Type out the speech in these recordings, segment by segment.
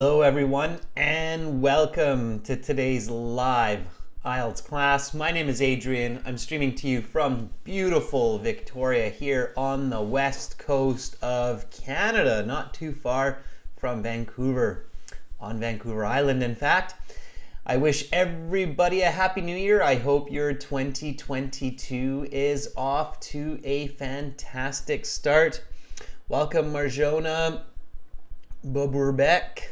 Hello everyone and welcome to today's live IELTS class. My name is Adrian. I'm streaming to you from beautiful Victoria here on the west coast of Canada, not too far from Vancouver, on Vancouver Island in fact. I wish everybody a happy new year. I hope your 2022 is off to a fantastic start. Welcome Marjona Boburbek.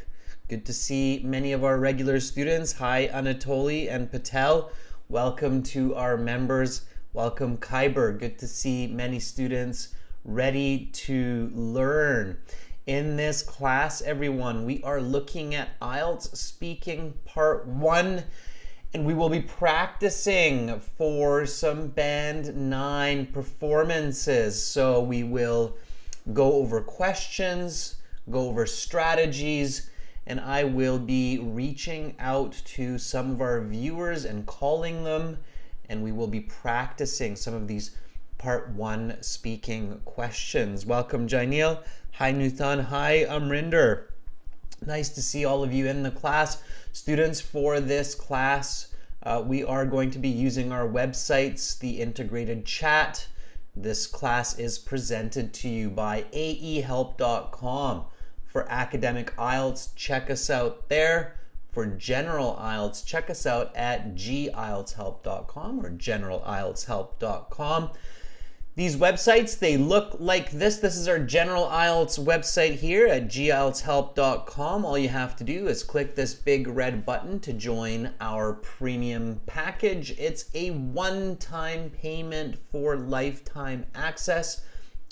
Good to see many of our regular students. Hi, Anatoly and Patel. Welcome to our members. Welcome, Khyber. Good to see many students ready to learn. In this class, everyone, we are looking at IELTS Speaking Part 1, and we will be practicing for some Band 9 performances. So we will go over questions, go over strategies, and I will be reaching out to some of our viewers and calling them, and we will be practicing some of these Part 1 speaking questions. Welcome, Jainil. Hi, Nuthan. Hi, Amrinder. Nice to see all of you in the class. Students, for this class, we are going to be using our websites, the integrated chat. This class is presented to you by aehelp.com. For academic IELTS, check us out there. For general IELTS, check us out at gieltshelp.com or generalieltshelp.com. These websites, they look like this. This is our general IELTS website here at gieltshelp.com. All you have to do is click this big red button to join our premium package. It's a one-time payment for lifetime access.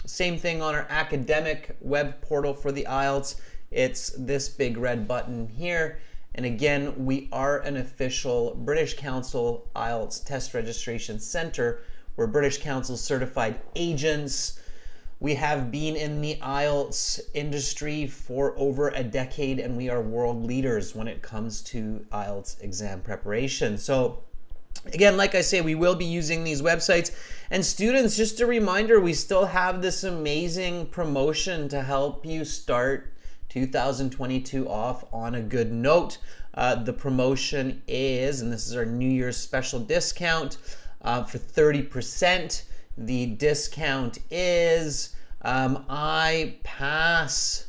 Same thing on our academic web portal for the IELTS. It's this big red button here. And again, we are an official British Council IELTS Test Registration Center. We're British Council certified agents. We have been in the IELTS industry for over a decade, and we are world leaders when it comes to IELTS exam preparation. So again, like I say, we will be using these websites. And students, just a reminder, we still have this amazing promotion to help you start 2022 off on a good note. The promotion is, and this is our New Year's special discount for 30%. The discount is iPass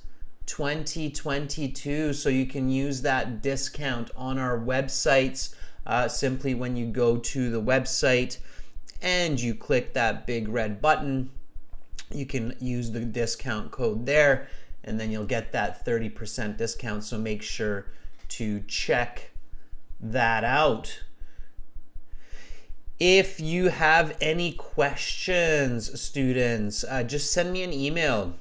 2022. So you can use that discount on our websites. Simply when you go to the website and you click that big red button, you can use the discount code there, and then you'll get that 30% discount. So make sure to check that out. If you have any questions, students, just send me an email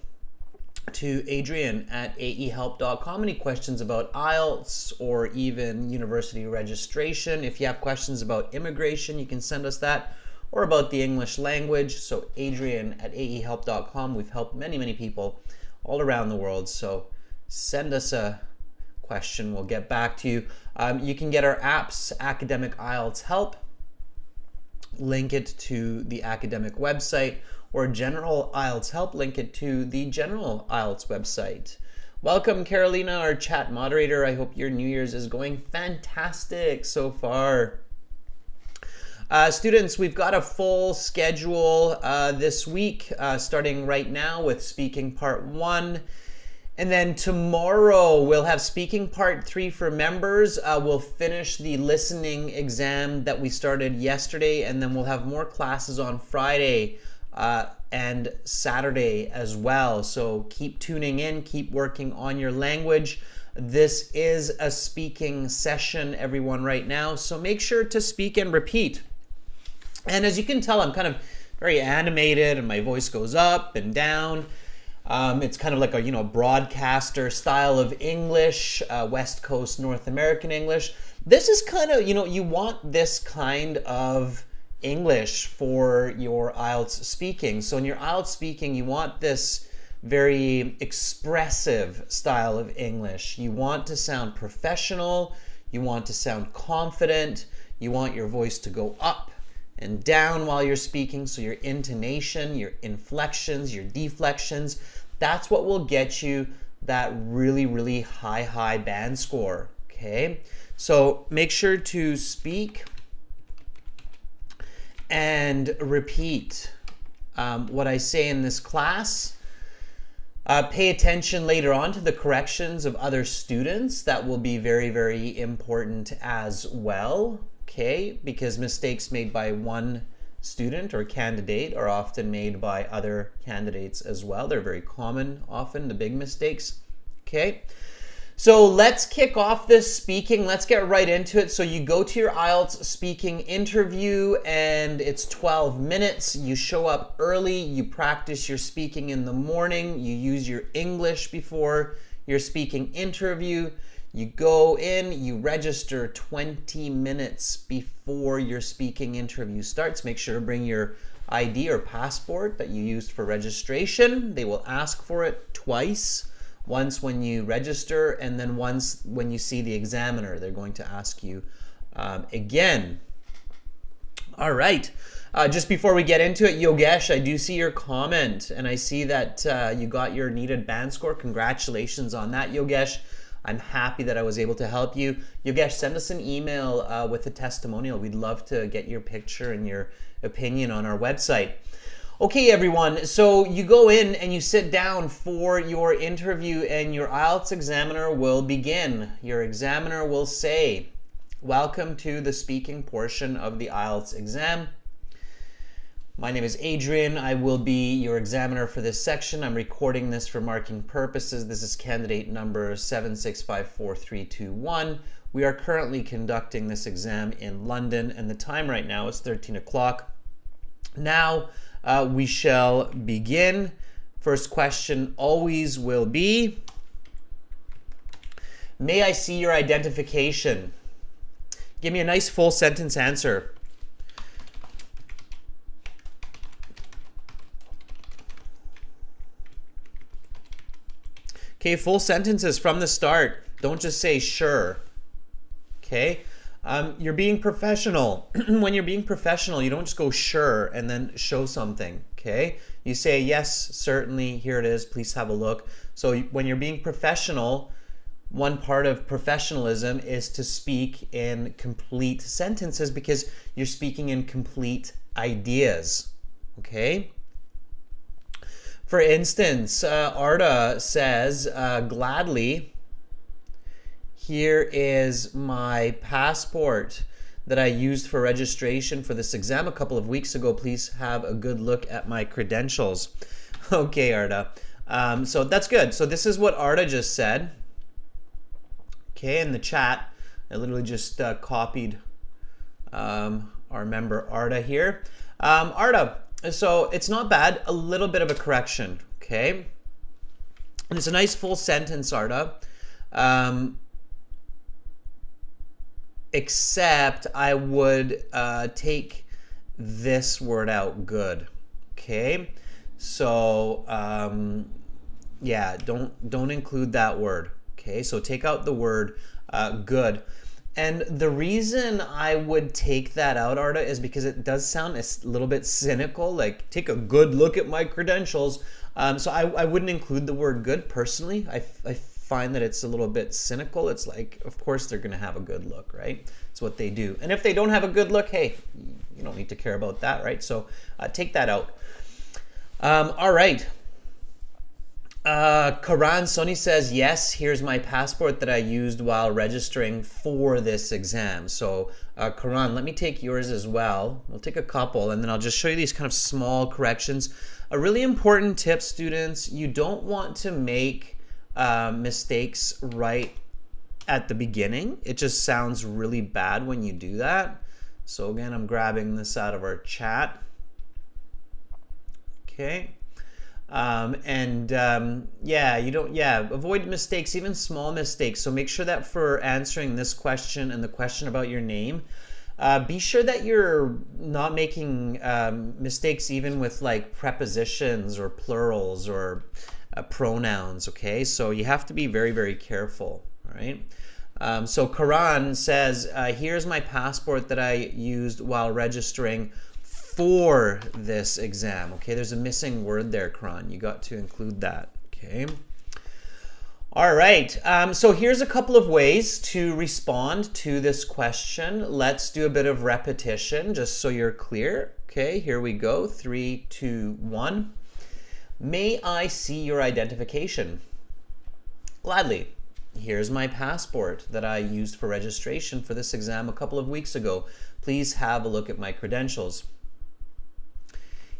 to adrian@aehelp.com. Any questions about IELTS or even university registration. If you have questions about immigration, you can send us that, or about the English language. So adrian@aehelp.com. We've helped many people all around the world. So send us a question. We'll get back to you. You can get our apps, Academic IELTS Help. Link it to the academic website, or General IELTS Help, link it to the General IELTS website. Welcome, Carolina, our chat moderator. I hope your New Year's is going fantastic so far. Students, we've got a full schedule this week, starting right now with Speaking Part 1. And then tomorrow we'll have Speaking Part 3 for members. We'll finish the listening exam that we started yesterday, and then we'll have more classes on Friday and Saturday as well. So keep tuning in, keep working on your language. This is a speaking session, everyone, right now. So make sure to speak and repeat. And as you can tell, I'm kind of very animated and my voice goes up and down. It's kind of like a, broadcaster style of English, West Coast North American English. This is kind of, you want this kind of English for your IELTS speaking. So in your IELTS speaking, you want this very expressive style of English. You want to sound professional. You want to sound confident. You want your voice to go up and down while you're speaking. So your intonation, your inflections, your deflections, that's what will get you that really, really high band score, okay? So make sure to speak and repeat what I say in this class. Pay attention later on to the corrections of other students. That will be very, very important as well, okay? Because mistakes made by one student or candidate are often made by other candidates as well. They're very common, often, the big mistakes, okay? So let's kick off this speaking. Let's get right into it. So you go to your IELTS speaking interview and it's 12 minutes. You show up early. You practice your speaking in the morning. You use your English before your speaking interview. You go in, you register 20 minutes before your speaking interview starts. Make sure to bring your ID or passport that you used for registration. They will ask for it twice. Once when you register, and then once when you see the examiner, they're going to ask you again. All right. Just before we get into it, Yogesh, I do see your comment, and I see that you got your needed band score. Congratulations on that, Yogesh. I'm happy that I was able to help you. Yogesh, send us an email with a testimonial. We'd love to get your picture and your opinion on our website. Okay, everyone, so you go in and you sit down for your interview and your IELTS examiner will begin. Your examiner will say, "Welcome to the speaking portion of the IELTS exam. My name is Adrian. I will be your examiner for this section. I'm recording this for marking purposes. This is candidate number 7654321. We are currently conducting this exam in London, and the time right now is 13 o'clock. Now, we shall begin. First question always will be, may I see your identification? Give me a nice full sentence answer. Okay, full sentences from the start. Don't just say sure. Okay? You're being professional. When you're being professional, you don't just go sure and then show something, okay? You say, yes, certainly, here it is, please have a look. So when you're being professional, one part of professionalism is to speak in complete sentences because you're speaking in complete ideas, okay? For instance, Arda says, gladly, here is my passport that I used for registration for this exam a couple of weeks ago. Please have a good look at my credentials. Okay, Arda. So that's good. So this is what Arda just said. Okay, in the chat, I literally just copied our member Arda here. Arda, so it's not bad. A little bit of a correction, okay? And it's a nice full sentence, Arda. Except I would take this word out, good, okay? So yeah, don't include that word, okay? So take out the word good. And the reason I would take that out, Arda, is because it does sound a little bit cynical, like take a good look at my credentials. So I wouldn't include the word good personally. I find that it's a little bit cynical. It's like, of course they're gonna have a good look, right? It's what they do. And if they don't have a good look, hey, you don't need to care about that, right? So take that out. All right. Karan Soni says, yes, here's my passport that I used while registering for this exam. So Karan, let me take yours as well. We'll take a couple and then I'll just show you these kind of small corrections. A really important tip, students, you don't want to make mistakes right at the beginning. It just sounds really bad when you do that. So again, I'm grabbing this out of our chat. Okay. Yeah, avoid mistakes, even small mistakes. So make sure that for answering this question and the question about your name, be sure that you're not making mistakes even with like prepositions or plurals or pronouns, okay? So you have to be very, very careful, all right? So Karan says, here's my passport that I used while registering for this exam. Okay, there's a missing word there, Karan. You got to include that, okay? All right, so here's a couple of ways to respond to this question. Let's do a bit of repetition just so you're clear. Okay, here we go. 3, 2, 1. May I see your identification? Gladly. Here's my passport that I used for registration for this exam a couple of weeks ago. Please have a look at my credentials.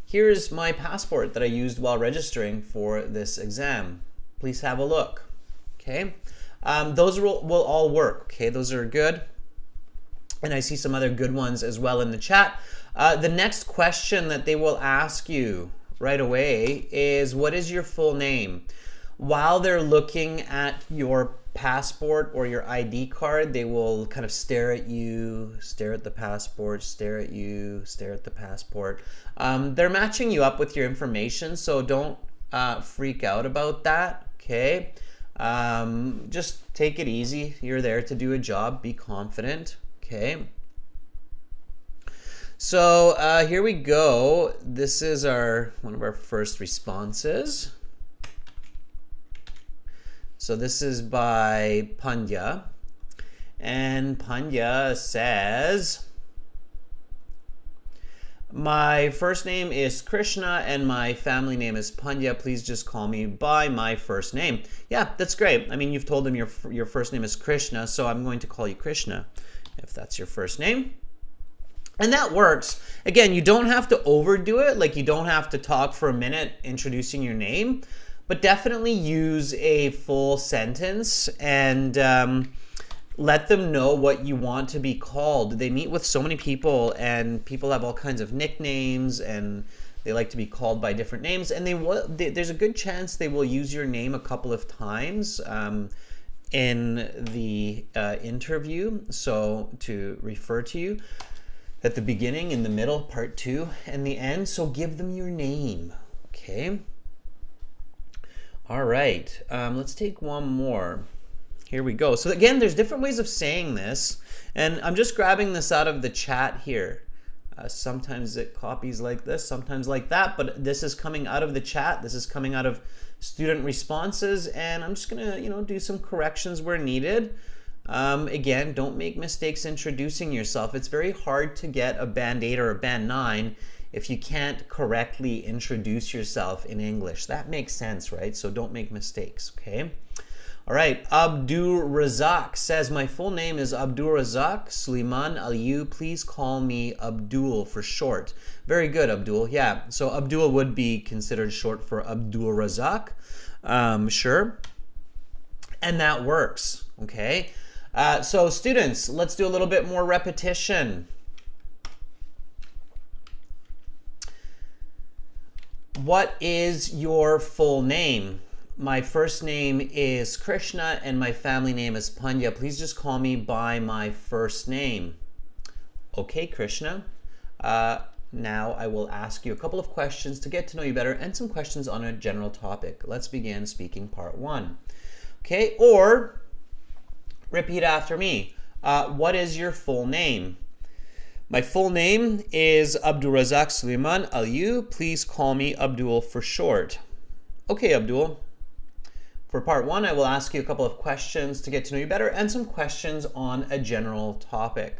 Here's my passport that I used while registering for this exam. Please have a look. Okay, those will all work. Okay, those are good. And I see some other good ones as well in the chat. The next question that they will ask you right away is, what is your full name? While they're looking at your passport or your ID card, they will kind of stare at you, stare at the passport, stare at you, stare at the passport. They're matching you up with your information, so don't freak out about that, okay? Just take it easy. You're there to do a job. Be confident, okay? So here we go. This is one of our first responses. So this is by Pandya, and Pandya says, my first name is Krishna and my family name is Pandya. Please just call me by my first name. Yeah, that's great. I mean, you've told them your first name is Krishna, so I'm going to call you Krishna if that's your first name. And that works. Again, you don't have to overdo it. Like, you don't have to talk for a minute introducing your name. But definitely use a full sentence and let them know what you want to be called. They meet with so many people, and people have all kinds of nicknames, and they like to be called by different names. And there's a good chance they will use your name a couple of times in the interview, so to refer to you at the beginning, in the middle, part 2, and the end. So give them your name, okay? All right, let's take one more. Here we go. So again, there's different ways of saying this, and I'm just grabbing this out of the chat here. Sometimes it copies like this, sometimes like that, but this is coming out of the chat. This is coming out of student responses, and I'm just gonna, do some corrections where needed. Again, don't make mistakes introducing yourself. It's very hard to get a band 8 or a band 9 if you can't correctly introduce yourself in English. That makes sense, right? So don't make mistakes, okay? All right, Abdur Razak says, my full name is Abdur Razak Suleiman Aliyu. Please call me Abdul for short. Very good, Abdul. Yeah, so Abdul would be considered short for Abdur Razak. Sure. And that works, okay? So students, let's do a little bit more repetition. What is your full name? My first name is Krishna and my family name is Pandya. Please just call me by my first name. Okay, Krishna. Now I will ask you a couple of questions to get to know you better and some questions on a general topic. Let's begin speaking part 1. Okay, or repeat after me. What is your full name? My full name is Abdulrazak Suleiman Aliyu. Please call me Abdul for short. Okay, Abdul. For part 1, I will ask you a couple of questions to get to know you better and some questions on a general topic.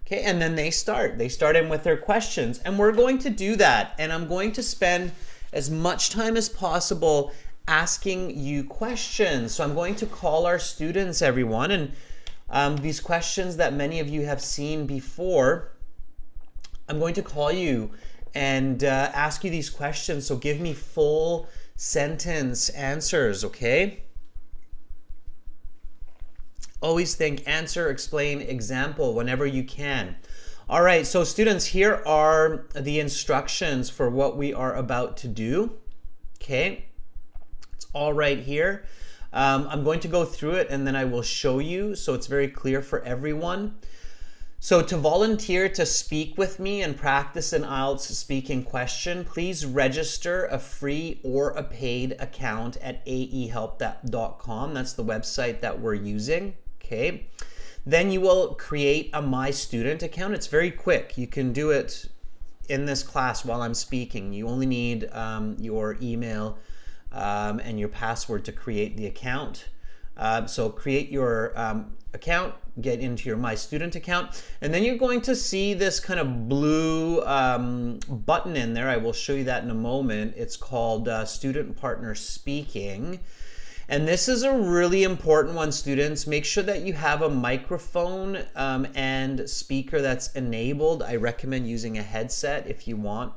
Okay, and then they start in with their questions, and we're going to do that, and I'm going to spend as much time as possible asking you questions. So I'm going to call our students, everyone, and these questions that many of you have seen before, I'm going to call you and ask you these questions. So give me full sentence answers, okay? Always think answer, explain, example whenever you can. All right, so students, here are the instructions for what we are about to do, okay? It's all right here. I'm going to go through it and then I will show you so it's very clear for everyone. So to volunteer to speak with me and practice an IELTS speaking question, please register a free or a paid account at aehelp.com. That's the website that we're using, okay? Then you will create a My Student account. It's very quick. You can do it in this class while I'm speaking. You only need your email and your password to create the account. So create your account, get into your My Student account, and then you're going to see this kind of blue button in there. I will show you that in a moment. It's called Student Partner Speaking. And this is a really important one, students. Make sure that you have a microphone and speaker that's enabled. I recommend using a headset if you want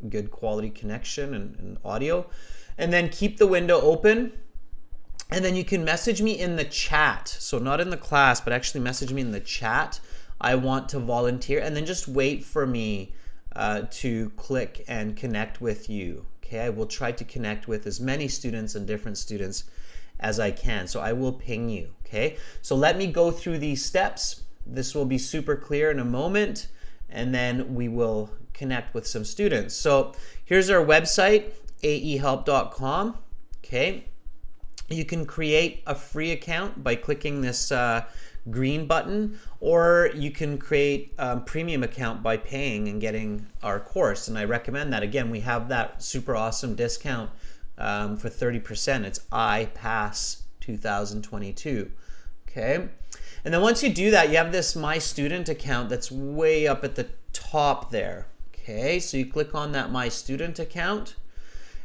good quality connection and audio. And then keep the window open. And then you can message me in the chat. So not in the class, but actually message me in the chat. I want to volunteer. And then just wait for me to click and connect with you. Okay, I will try to connect with as many students and different students as I can. So I will ping you, okay? So let me go through these steps. This will be super clear in a moment, and then we will connect with some students. So here's our website, aehelp.com, okay? You can create a free account by clicking this green button, or you can create a premium account by paying and getting our course. And I recommend that. Again, we have that super awesome discount for 30%. It's iPass 2022. Okay. And then once you do that, you have this My Student account that's way up at the top there. Okay. So you click on that My Student account.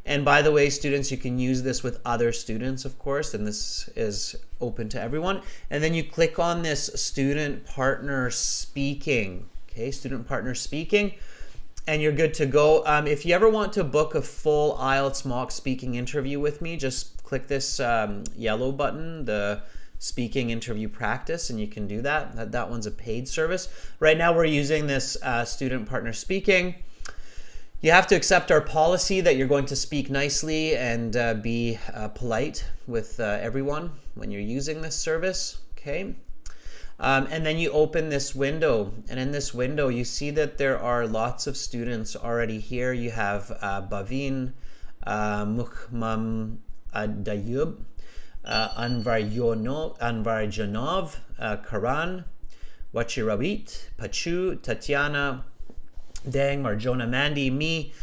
And by the way, students, you can use this with other students, of course, and this is open to everyone. And then you click on this Student Partner Speaking, okay, Student Partner Speaking, and you're good to go. If you ever want to book a full IELTS mock speaking interview with me, just click this yellow button, the speaking interview practice, and you can do that. That one's a paid service. Right now we're using this Student Partner Speaking. You have to accept our policy that you're going to speak nicely and be polite with everyone when you're using this service, okay? And then you open this window, and in this window you see that there are lots of students already here. You have Bavin, Mukhmam Dayub, Anvarjanov, Karan, Wachirawit, Pachu, Tatiana, Dang, Marjona, Mandy, me.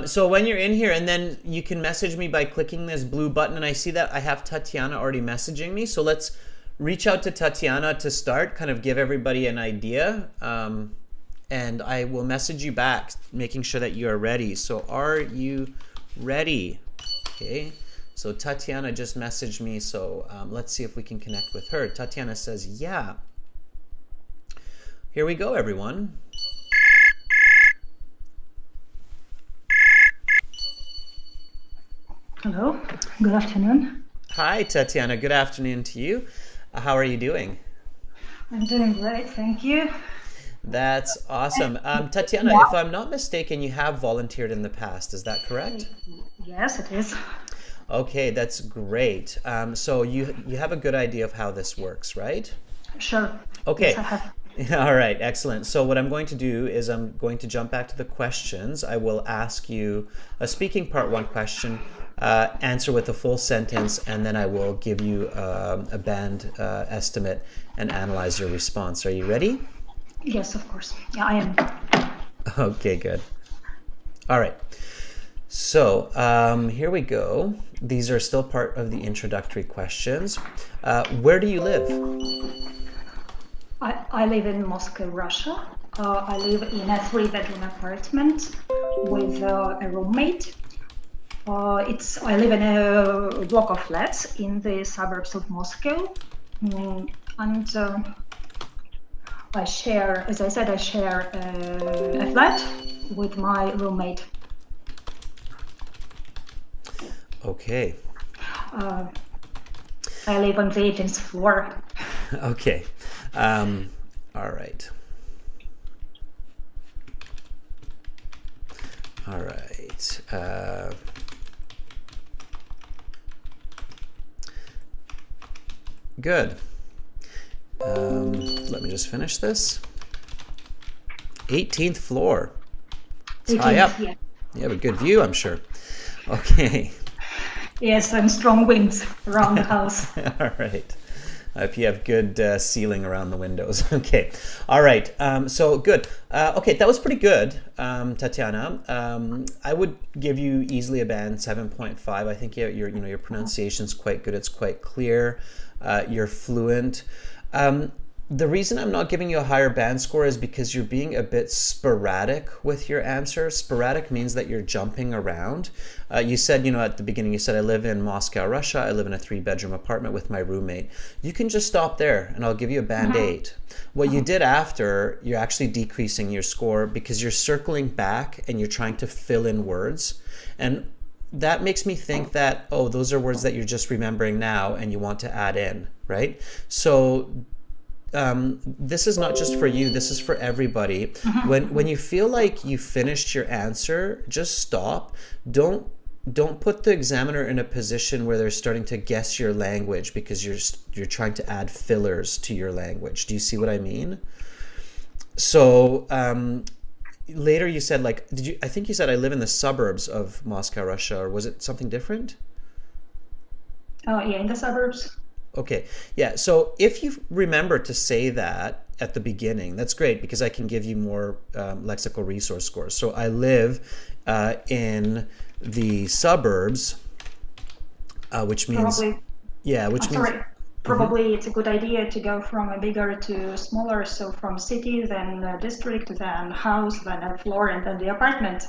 So when you're in here, and then you can message me by clicking this blue button, and I see that I have Tatiana already messaging me. So let's reach out to Tatiana to start, kind of give everybody an idea. And I will message you back, making sure that you are ready. So are you ready? Okay. So Tatiana just messaged me. So let's see if we can connect with her. Tatiana says, yeah. Here we go, everyone. Hello, good afternoon. Hi, Tatiana. Good afternoon to you. How are you doing? I'm doing great, thank you. That's awesome. Tatiana, if I'm not mistaken, you have volunteered in the past. Is that correct? Yes, it is. Okay, that's great. So you have a good idea of how this works, right? Sure. Okay. Yes, I have. All right, excellent. So what I'm going to do is I'm going to jump back to the questions. I will ask you a speaking part one question, answer with a full sentence, and then I will give you a band estimate and analyze your response. Are you ready? Yes, of course. Yeah, I am. Okay, good. All right. So here we go. These are still part of the introductory questions. Where do you live? I live in Moscow, Russia. I live in a 3-bedroom apartment with a roommate. I live in a block of flats in the suburbs of Moscow, and I share, as I said, a flat with my roommate. Okay. I live on the 18th floor. Okay. All right. All right. Good. Let me just finish this. 18th floor. It's high up. Yeah. You have a good view, I'm sure. Okay. Yes, and strong winds around the house. All right. if you have good ceiling around the windows. Okay, all right. So good. Okay, that was pretty good, Tatiana. I would give you easily a band 7.5. I think your pronunciation's quite good. It's quite clear. You're fluent. The reason I'm not giving you a higher band score is because you're being a bit sporadic with your answer. Sporadic means that you're jumping around. You said, at the beginning, you said, I live in Moscow, Russia. I live in a 3-bedroom apartment with my roommate. You can just stop there and I'll give you a band 8. What you did after, you're actually decreasing your score because you're circling back and you're trying to fill in words. And that makes me think that, oh, those are words that you're just remembering now and you want to add in, right? So this is not just for you, this is for everybody. When you feel like you finished your answer, just stop. Don't put the examiner in a position where they're starting to guess your language because you're trying to add fillers to your language. Do you see what I mean? So later you said, like, I think you said I live in the suburbs of Moscow, Russia, or was it something different? Yeah, in the suburbs. Okay, yeah, so if you remember to say that at the beginning, that's great because I can give you more lexical resource scores. So I live in the suburbs, which means... Probably it's a good idea to go from a bigger to smaller, so from city, then district, then house, then a floor, and then the apartment.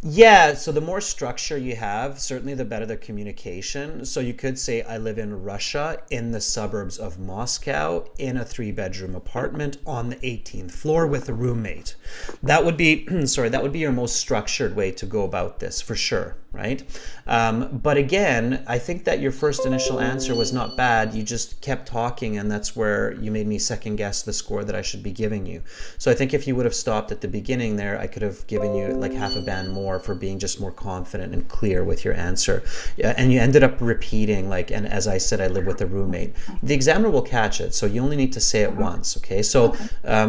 Yeah, so the more structure you have, certainly the better the communication. So you could say, I live in Russia, in the suburbs of Moscow, in a 3-bedroom apartment on the 18th floor with a roommate. That would be, that would be your most structured way to go about this, for sure, right? But again, I think that your first initial answer was not bad. You just kept talking, and that's where you made me second guess the score that I should be giving you. So I think if you would have stopped at the beginning there, I could have given you like half a band more for being just more confident and clear with your answer. And you ended up repeating, like, and as I said, I live with a roommate. The examiner will catch it, so you only need to say it once, okay? So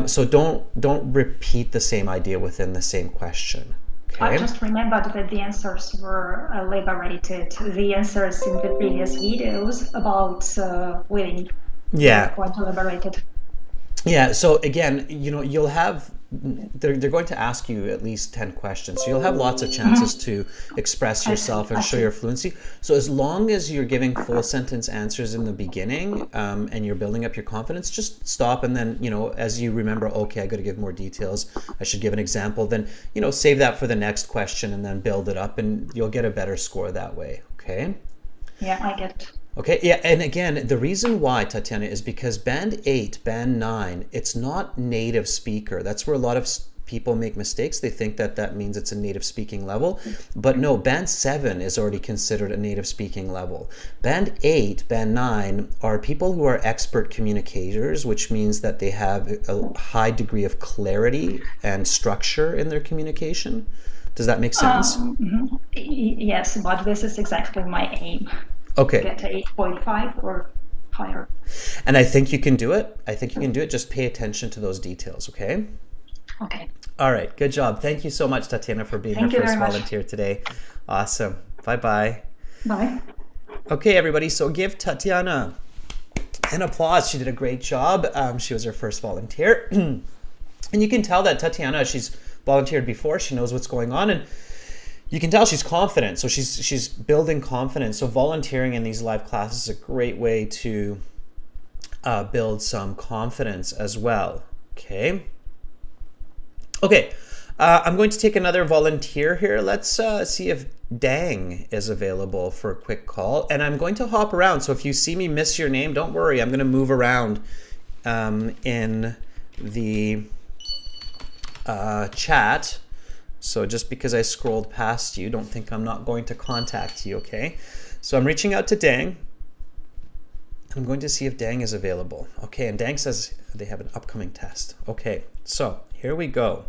so don't repeat the same idea within the same question. Okay. I just remembered that the answers were liberated. The answers in the previous videos about winning were quite elaborated. Yeah, so again, you'll have, they're going to ask you at least 10 questions. So you'll have lots of chances to express yourself and show your fluency. So as long as you're giving full sentence answers in the beginning and you're building up your confidence, just stop. And then, as you remember, okay, I got to give more details. I should give an example. Then, save that for the next question and then build it up and you'll get a better score that way. Okay. Yeah, I get it. Okay, yeah, and again, the reason why, Tatiana, is because band 8, band 9, it's not native speaker. That's where a lot of people make mistakes. They think that that means it's a native speaking level. But no, band 7 is already considered a native speaking level. Band 8, band 9 are people who are expert communicators, which means that they have a high degree of clarity and structure in their communication. Does that make sense? Yes, but this is exactly my aim. Okay. Get to 8.5 or higher. And I think you can do it. I think you can do it. Just pay attention to those details, okay? Okay. All right. Good job. Thank you so much, Tatiana, for being our first volunteer today. Awesome. Bye-bye. Bye. Okay, everybody. So give Tatiana an applause. She did a great job. She was our first volunteer. And you can tell that Tatiana, she's volunteered before. She knows what's going on. And you can tell she's confident, so she's building confidence. So volunteering in these live classes is a great way to build some confidence as well. Okay. Okay. I'm going to take another volunteer here. Let's see if Dang is available for a quick call. And I'm going to hop around. So if you see me miss your name, don't worry. I'm going to move around in the chat. So just because I scrolled past you, don't think I'm not going to contact you, okay? So I'm reaching out to Dang. I'm going to see if Dang is available. Okay, and Dang says they have an upcoming test. Okay, so here we go.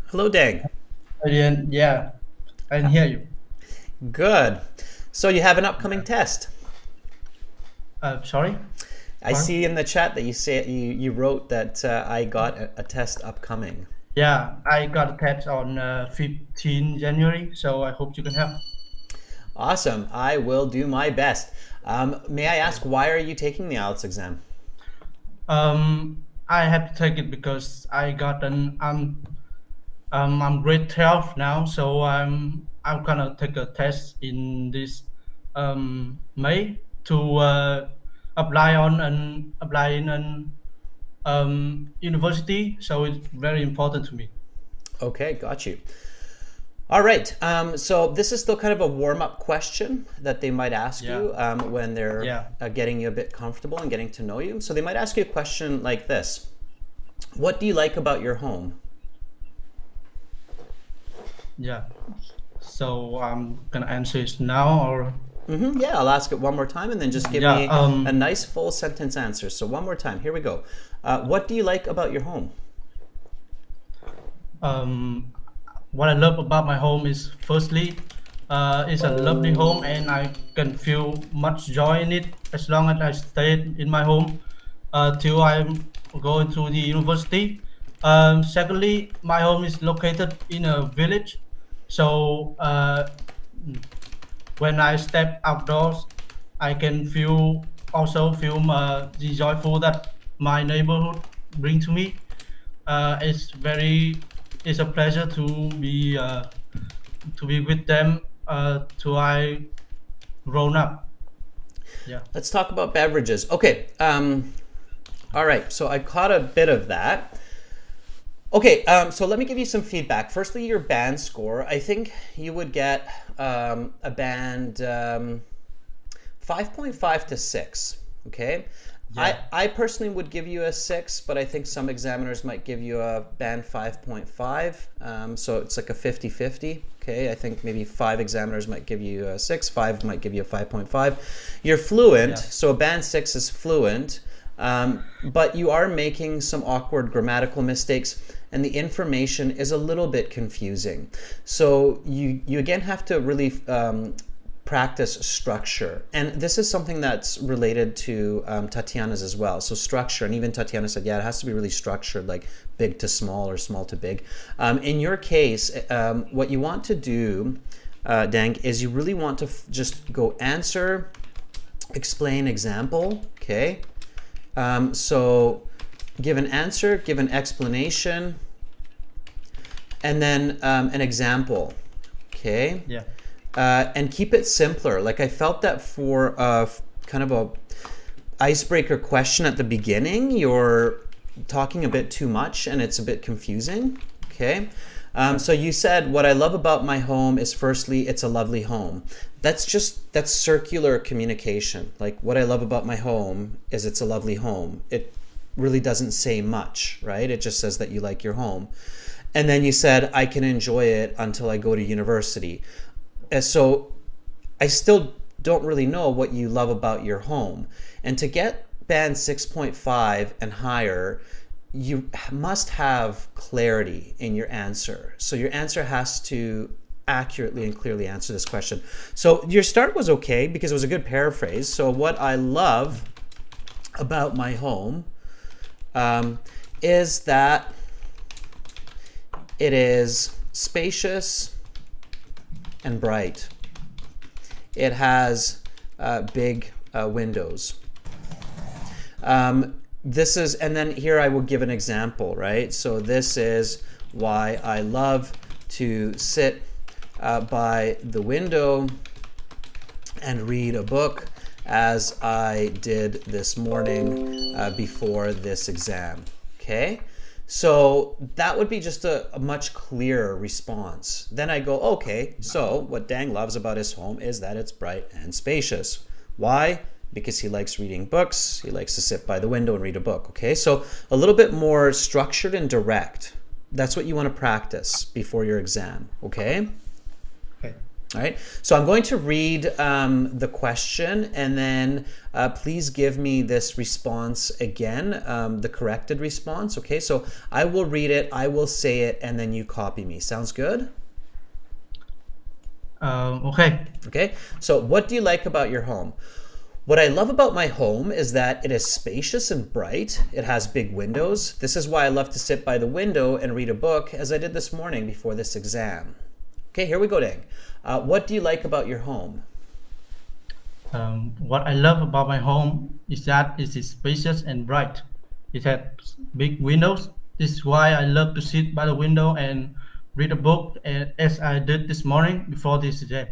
Hello, Dang. Yeah, I can hear you. Good. So you have an upcoming test. Sorry? I see in the chat that you wrote that I got a test upcoming. Yeah, I got a test on 15 January, so I hope you can help. Awesome. I will do my best. May I ask, why are you taking the IELTS exam? I have to take it because I got I'm grade 12 now, so I'm gonna take a test in this May to apply in an university. So it's very important to me. Okay, got you. All right. So this is still kind of a warm-up question that they might ask you when they're getting you a bit comfortable and getting to know you. So they might ask you a question like this: what do you like about your home? Yeah. So I'm gonna answer it now, or yeah, I'll ask it one more time and then just give me a nice full sentence answer. So one more time. Here we go. What do you like about your home? What I love about my home is, firstly, it's a lovely home and I can feel much joy in it as long as I stay in my home till I'm going to the university. Secondly, my home is located in a village, so when I step outdoors, I can also feel the joyful that my neighborhood bring to me. It's a pleasure to be with them till I grown up. Yeah. Let's talk about beverages. Okay. All right. So I caught a bit of that. Okay. So let me give you some feedback. Firstly, your band score. I think you would get a band 5.5 to 6. Okay. Yeah. I personally would give you a 6, but I think some examiners might give you a band 5.5. So it's like a 50-50. Okay, I think maybe 5 examiners might give you a 6, 5 might give you a 5.5. You're fluent, so a band 6 is fluent, but you are making some awkward grammatical mistakes, and the information is a little bit confusing. So you again have to really practice structure, and this is something that's related to Tatiana's as well. So structure, and even Tatiana said, yeah, it has to be really structured, like big to small or small to big. In your case, what you want to do, Dang, is you really want to just go answer, explain, example. Okay, so give an answer, give an explanation, and then an example. Okay. Yeah. And keep it simpler. Like I felt that for kind of a icebreaker question at the beginning, you're talking a bit too much and it's a bit confusing. Okay. So you said, what I love about my home is, firstly, it's a lovely home. That's circular communication. Like, what I love about my home is it's a lovely home. It really doesn't say much, right? It just says that you like your home. And then you said, I can enjoy it until I go to university. So I still don't really know what you love about your home. And to get band 6.5 and higher, you must have clarity in your answer. So your answer has to accurately and clearly answer this question. So your start was okay because it was a good paraphrase. So what I love about my home is that it is spacious and bright. It has big windows. This is, and then here I will give an example, right? So this is why I love to sit by the window and read a book, as I did this morning before this exam. Okay? So that would be just a much clearer response. Then I go, okay, so what Dang loves about his home is that it's bright and spacious. Why? Because he likes reading books. He likes to sit by the window and read a book. Okay, so a little bit more structured and direct. That's what you want to practice before your exam. Okay? Okay. All right, so I'm going to read the question, and then please give me this response again, the corrected response. Okay, so I will read it, I will say it, and then you copy me. Sounds good? Okay. Okay, so what do you like about your home? What I love about my home is that it is spacious and bright. It has big windows. This is why I love to sit by the window and read a book, as I did this morning before this exam. Okay, here we go, Dang. What do you like about your home? What I love about my home is that it is spacious and bright. It has big windows. This is why I love to sit by the window and read a book, as I did this morning before this exam.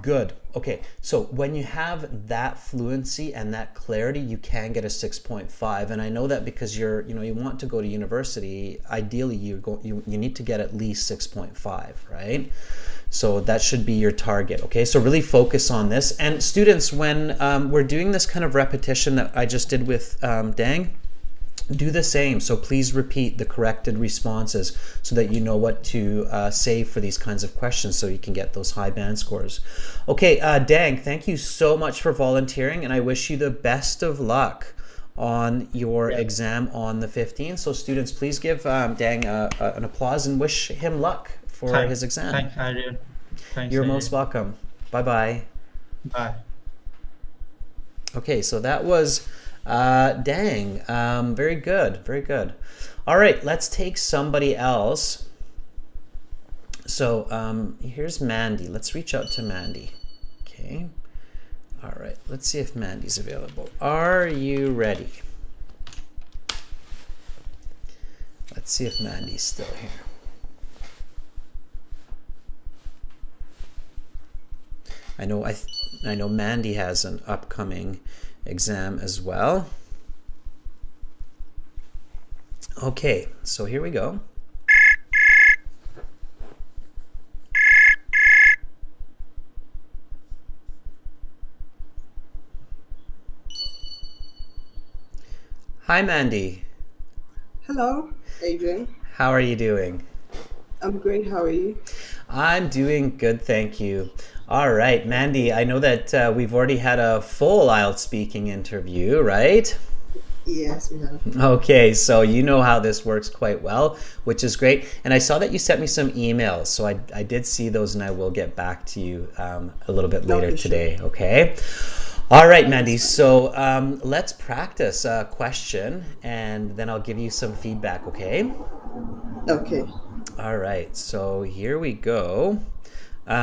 Good. Okay. So when you have that fluency and that clarity, you can get a 6.5. And I know that because you want to go to university, ideally you need to get at least 6.5, right? So that should be your target. Okay. So really focus on this. And students, when we're doing this kind of repetition that I just did with Dang, do the same. So please repeat the corrected responses so that you know what to say for these kinds of questions so you can get those high band scores. Okay, Dang, thank you so much for volunteering, and I wish you the best of luck on your exam on the 15th. So students, please give Dang an applause and wish him luck for his exam. Thanks, Adrian. Thanks, You're Adrian. most welcome. Bye-bye. Bye. Okay, so that was Dang. Very good, very good. All right, let's take somebody else. So here's Mandy. Let's reach out to Mandy. Okay. All right, let's see if Mandy's available. Are you ready? Let's see if Mandy's still here. I know Mandy has an upcoming exam as well. Okay, so here we go. Hi, Mandy. Hello, Adrian. How are you doing? I'm great. How are you? I'm doing good, thank you. All right, Mandy, I know that we've already had a full IELTS speaking interview, right? Yes, we have. Okay, so you know how this works quite well, which is great. And I saw that you sent me some emails, so I did see those, and I will get back to you a little bit later Okay, today, okay? All right, Mandy, so let's practice a question, and then I'll give you some feedback, okay? Okay. All right, so here we go.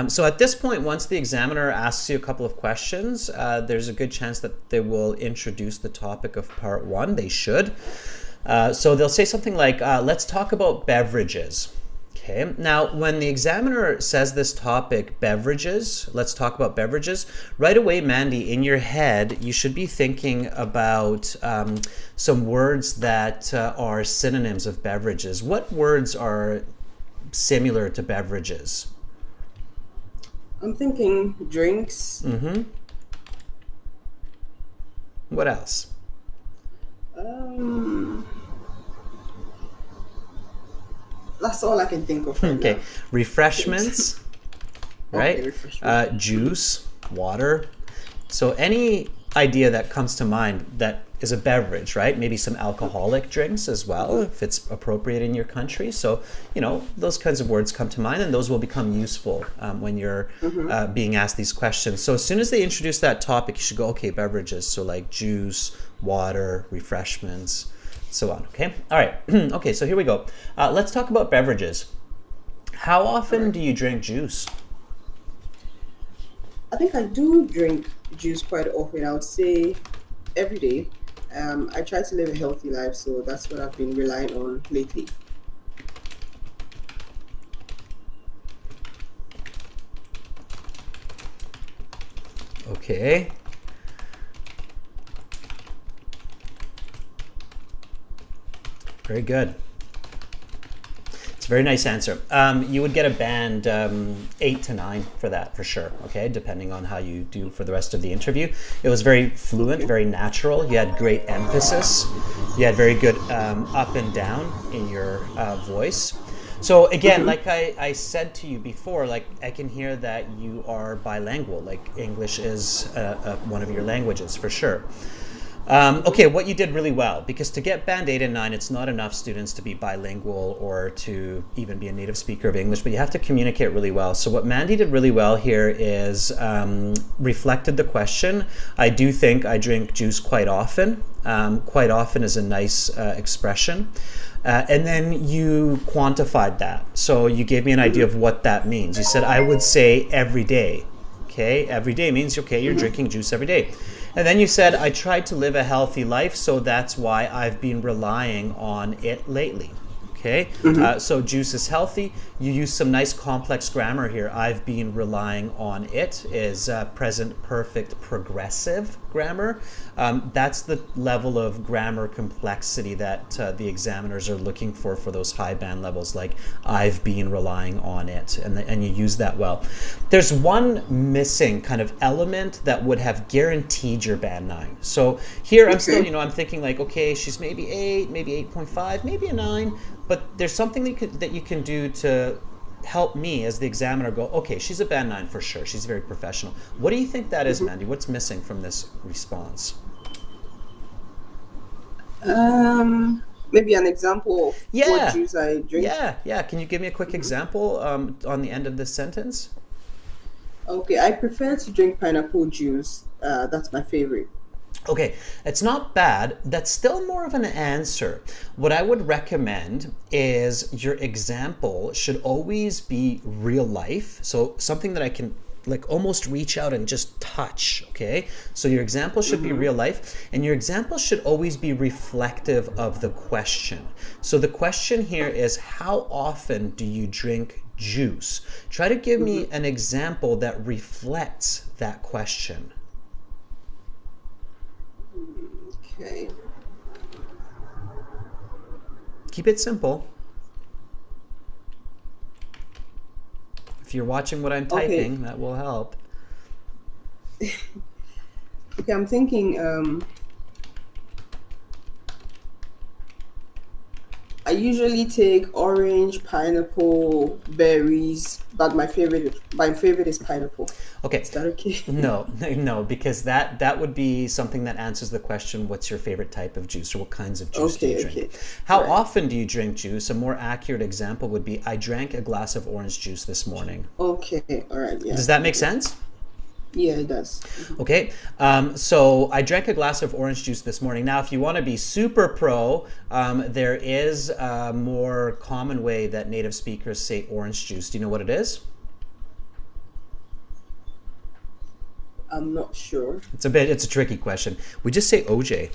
So at this point, once the examiner asks you a couple of questions, there's a good chance that they will introduce the topic of part one. They should. So they'll say something like, let's talk about beverages. Okay. Now, when the examiner says this topic, beverages, let's talk about beverages, right away, Mandy, in your head, you should be thinking about some words that are synonyms of beverages. What words are similar to beverages? I'm thinking drinks. Mm-hmm. What else? That's all I can think of right Okay. now. Refreshments, right? Okay, refreshment. Juice, water. So any idea that comes to mind that is a beverage, right? Maybe some alcoholic drinks as well, if it's appropriate in your country. So, you know, those kinds of words come to mind, and those will become useful when you're being asked these questions. So as soon as they introduce that topic, you should go, okay, beverages. So like juice, water, refreshments, so on, okay? All right, okay, so here we go. Let's talk about beverages. How often do you drink juice? I think I do drink juice quite often. I would say every day. I try to live a healthy life, so that's what I've been relying on lately. Okay. Very good. It's a very nice answer. You would get a band 8 to 9 for that, for sure, okay, depending on how you do for the rest of the interview. It was very fluent, very natural. You had great emphasis. You had very good up and down in your voice. So again, like I said to you before, like I can hear that you are bilingual, like English is one of your languages, for sure. Okay, what you did really well, because to get band 8 and 9, it's not enough students to be bilingual or to even be a native speaker of English, but you have to communicate really well. So what Mandy did really well here is reflected the question. I do think I drink juice quite often. Quite often is a nice expression. And then you quantified that. So you gave me an idea of what that means. You said, I would say every day. Okay, every day means, okay, you're drinking juice every day. And then you said, I tried to live a healthy life, so that's why I've been relying on it lately. Okay, so juice is healthy. You use some nice complex grammar here. I've been relying on it is present perfect progressive grammar. That's the level of grammar complexity that the examiners are looking for those high band levels, like I've been relying on it, and you use that well. There's one missing kind of element that would have guaranteed your band 9. So here I'm still, I'm thinking like, okay, she's maybe 8, maybe 8.5, maybe a 9. But there's something that you can do to help me as the examiner go, okay, she's a band 9 for sure. She's very professional. What do you think that is, Mandy? What's missing from this response? Maybe an example of what juice I drink. Yeah. Can you give me a quick example on the end of this sentence? Okay, I prefer to drink pineapple juice. That's my favorite. Okay, it's not bad. That's still more of an answer. What I would recommend is your example should always be real life. So something that I can like almost reach out and just touch, okay? So your example should be real life, and your example should always be reflective of the question. So the question here is, how often do you drink juice? Try to give me an example that reflects that question. Okay. Keep it simple. If you're watching what I'm typing, that will help. Okay, I'm thinking, I usually take orange, pineapple, berries, but my favorite is pineapple. Okay. Is that okay? No, because that would be something that answers the question, what's your favorite type of juice, or what kinds of juice do you drink? How often do you drink juice? A more accurate example would be, I drank a glass of orange juice this morning. Okay, all right, yeah. Does that make sense? Yeah, it does. Okay, so I drank a glass of orange juice this morning. Now, if you want to be super pro, there is a more common way that native speakers say orange juice. Do you know what it is? I'm not sure. It's a tricky question. We just say OJ.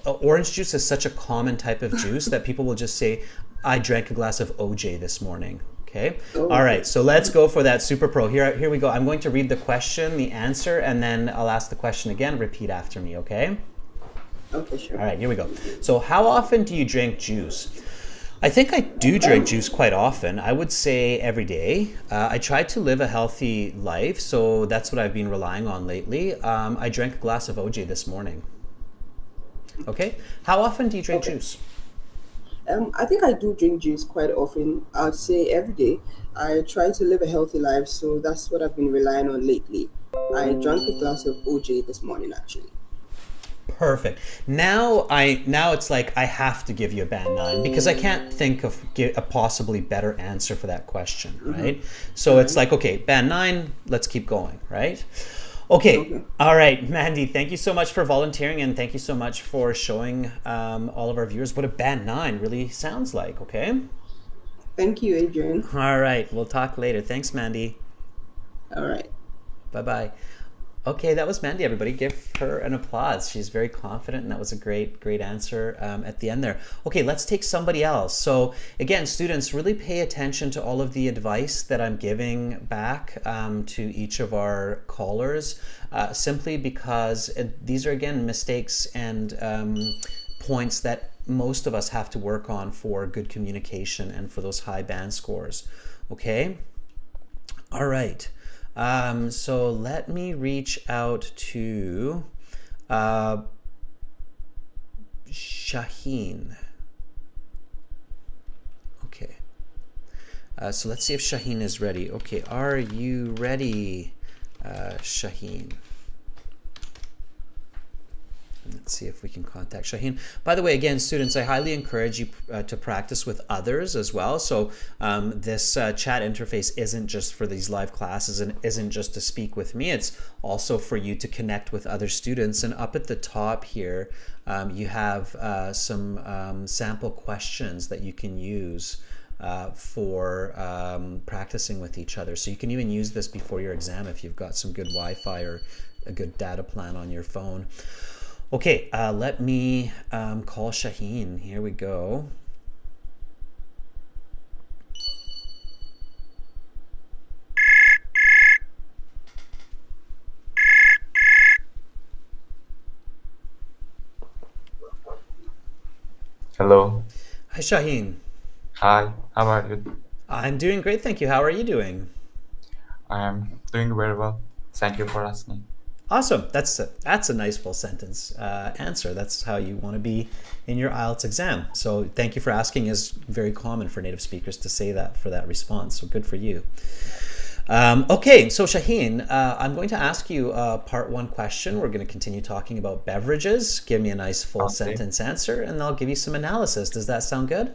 Orange juice is such a common type of juice that people will just say, I drank a glass of OJ this morning. Okay. All right. So let's go for that super pro. Here we go. I'm going to read the question, the answer, and then I'll ask the question again. Repeat after me. Okay. Okay, sure. All right. Here we go. So how often do you drink juice? I think I do drink juice quite often. I would say every day. I try to live a healthy life, so that's what I've been relying on lately. I drank a glass of OJ this morning. Okay. How often do you drink juice? I think I do drink juice quite often. I'd say every day. I try to live a healthy life, so that's what I've been relying on lately. I drank a glass of OJ this morning, actually. Perfect. Now it's like I have to give you a band 9 because I can't think of a possibly better answer for that question, right? So it's like, okay, band 9, let's keep going, right? Okay. All right, Mandy, thank you so much for volunteering, and thank you so much for showing all of our viewers what a band 9 really sounds like, okay? Thank you, Adrian. All right, we'll talk later. Thanks, Mandy. All right. Bye-bye. Okay, that was Mandy, everybody. Give her an applause. She's very confident, and that was a great answer at the end there. Okay, let's take somebody else. So again, students, really pay attention to all of the advice that I'm giving back to each of our callers, simply because these are, again, mistakes and points that most of us have to work on for good communication and for those high band scores. Okay? All right. So let me reach out to Shaheen. Okay. So let's see if Shaheen is ready. Okay, are you ready, Shaheen? Let's see if we can contact Shaheen. By the way, again, students, I highly encourage you to practice with others as well. So this chat interface isn't just for these live classes and isn't just to speak with me. It's also for you to connect with other students. And up at the top here, you have some sample questions that you can use for practicing with each other. So you can even use this before your exam if you've got some good Wi-Fi or a good data plan on your phone. Okay, let me call Shaheen. Here we go. Hello. Hi, Shaheen. Hi. How are you? I'm doing great, thank you. How are you doing? I'm doing very well. Thank you for asking. Awesome. That's a nice full sentence answer. That's how you want to be in your IELTS exam. So thank you for asking is very common for native speakers to say that for that response. So good for you. Okay, so Shaheen, I'm going to ask you part one question. We're going to continue talking about beverages. Give me a nice full sentence answer, and I'll give you some analysis. Does that sound good?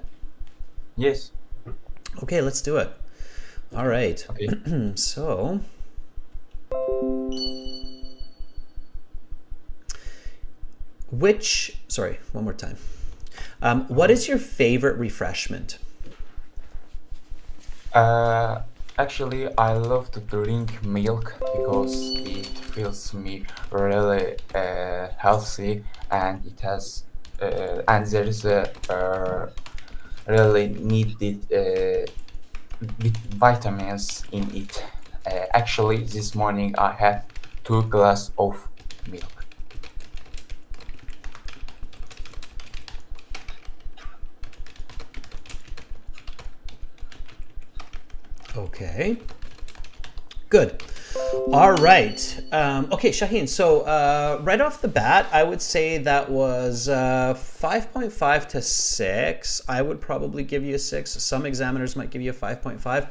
Yes. Okay, let's do it. All right. Okay. So, one more time. What is your favorite refreshment? Actually, I love to drink milk because it feels me really healthy, and it has and there is a really needed vitamins in it. Actually, this morning I had 2 glasses of milk. Okay, good. All right. Okay, Shaheen, so right off the bat, I would say that was 5.5 to 6. I would probably give you a 6. Some examiners might give you a 5.5.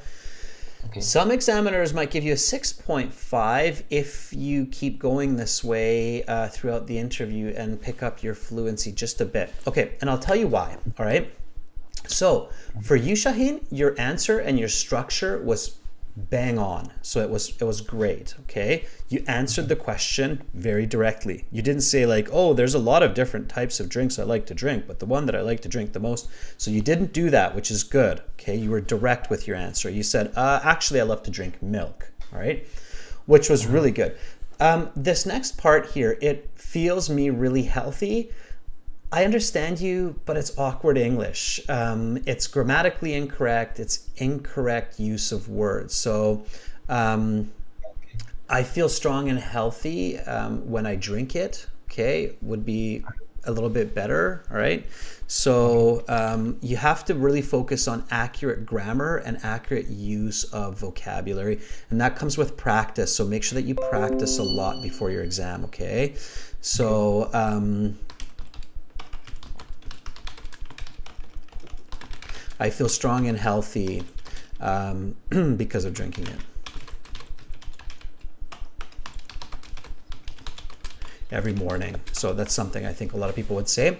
Okay. Some examiners might give you a 6.5 if you keep going this way throughout the interview and pick up your fluency just a bit. Okay, and I'll tell you why, all right? So for you, Shaheen, your answer and your structure was bang on. So it was great, okay? You answered the question very directly. You didn't say like, oh, there's a lot of different types of drinks I like to drink, but the one that I like to drink the most. So you didn't do that, which is good, okay? You were direct with your answer. You said, actually, I love to drink milk, all right? Which was really good. This next part here, it feels me really healthy. I understand you, but it's awkward English. It's grammatically incorrect. It's incorrect use of words. So I feel strong and healthy when I drink it, okay, would be a little bit better, all right? So you have to really focus on accurate grammar and accurate use of vocabulary, and that comes with practice. So make sure that you practice a lot before your exam, okay? So I feel strong and healthy because of drinking it. Every morning. So that's something I think a lot of people would say.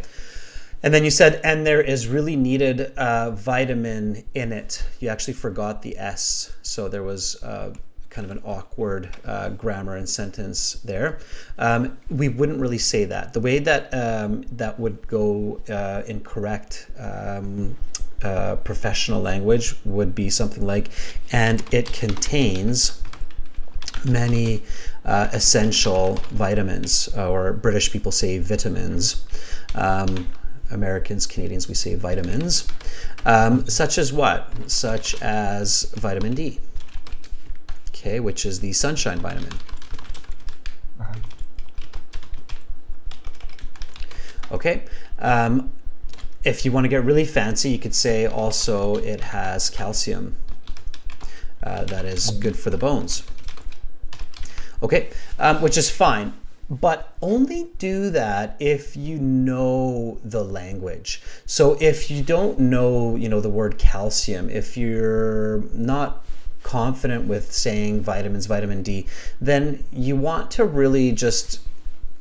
And then you said, and there is really needed vitamin in it. You actually forgot the S. So there was kind of an awkward grammar and sentence there. We wouldn't really say that. The way that that would go in correct professional language would be something like, and it contains many essential vitamins, or British people say vitamins. Americans, Canadians, we say vitamins. Such as what? Such as vitamin D, okay, which is the sunshine vitamin. Okay. If you want to get really fancy, you could say also it has calcium. That is good for the bones. Okay, which is fine, but only do that if you know the language. So if you don't know, the word calcium, if you're not confident with saying vitamins, vitamin D, then you want to really just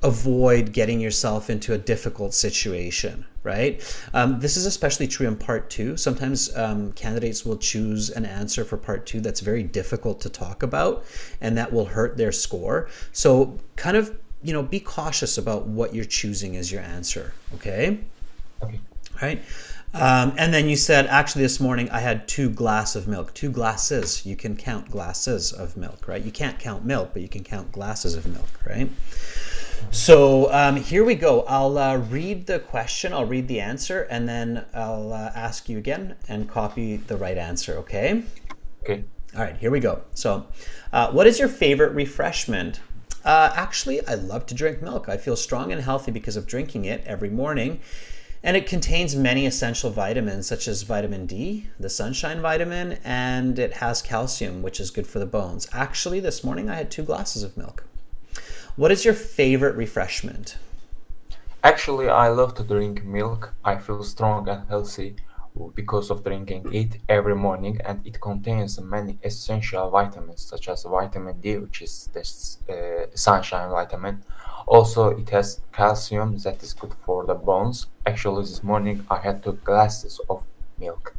avoid getting yourself into a difficult situation, right? This is especially true in part two. Sometimes candidates will choose an answer for part two that's very difficult to talk about, and that will hurt their score. So kind of, you know, be cautious about what you're choosing as your answer, okay? Okay. Right? And then you said, actually this morning I had 2 glasses of milk. 2 glasses. You can count glasses of milk, right? You can't count milk, but you can count glasses of milk, right? So here we go. I'll read the question, I'll read the answer, and then I'll ask you again and copy the right answer, okay? Okay. All right, here we go. So what is your favorite refreshment? Actually, I love to drink milk. I feel strong and healthy because of drinking it every morning. And it contains many essential vitamins such as vitamin D, the sunshine vitamin, and it has calcium, which is good for the bones. Actually, this morning I had 2 glasses of milk. What is your favorite refreshment? Actually, I love to drink milk. I feel strong and healthy because of drinking it every morning, and it contains many essential vitamins such as vitamin D, which is the sunshine vitamin. Also, it has calcium that is good for the bones. Actually, this morning I had 2 glasses of milk.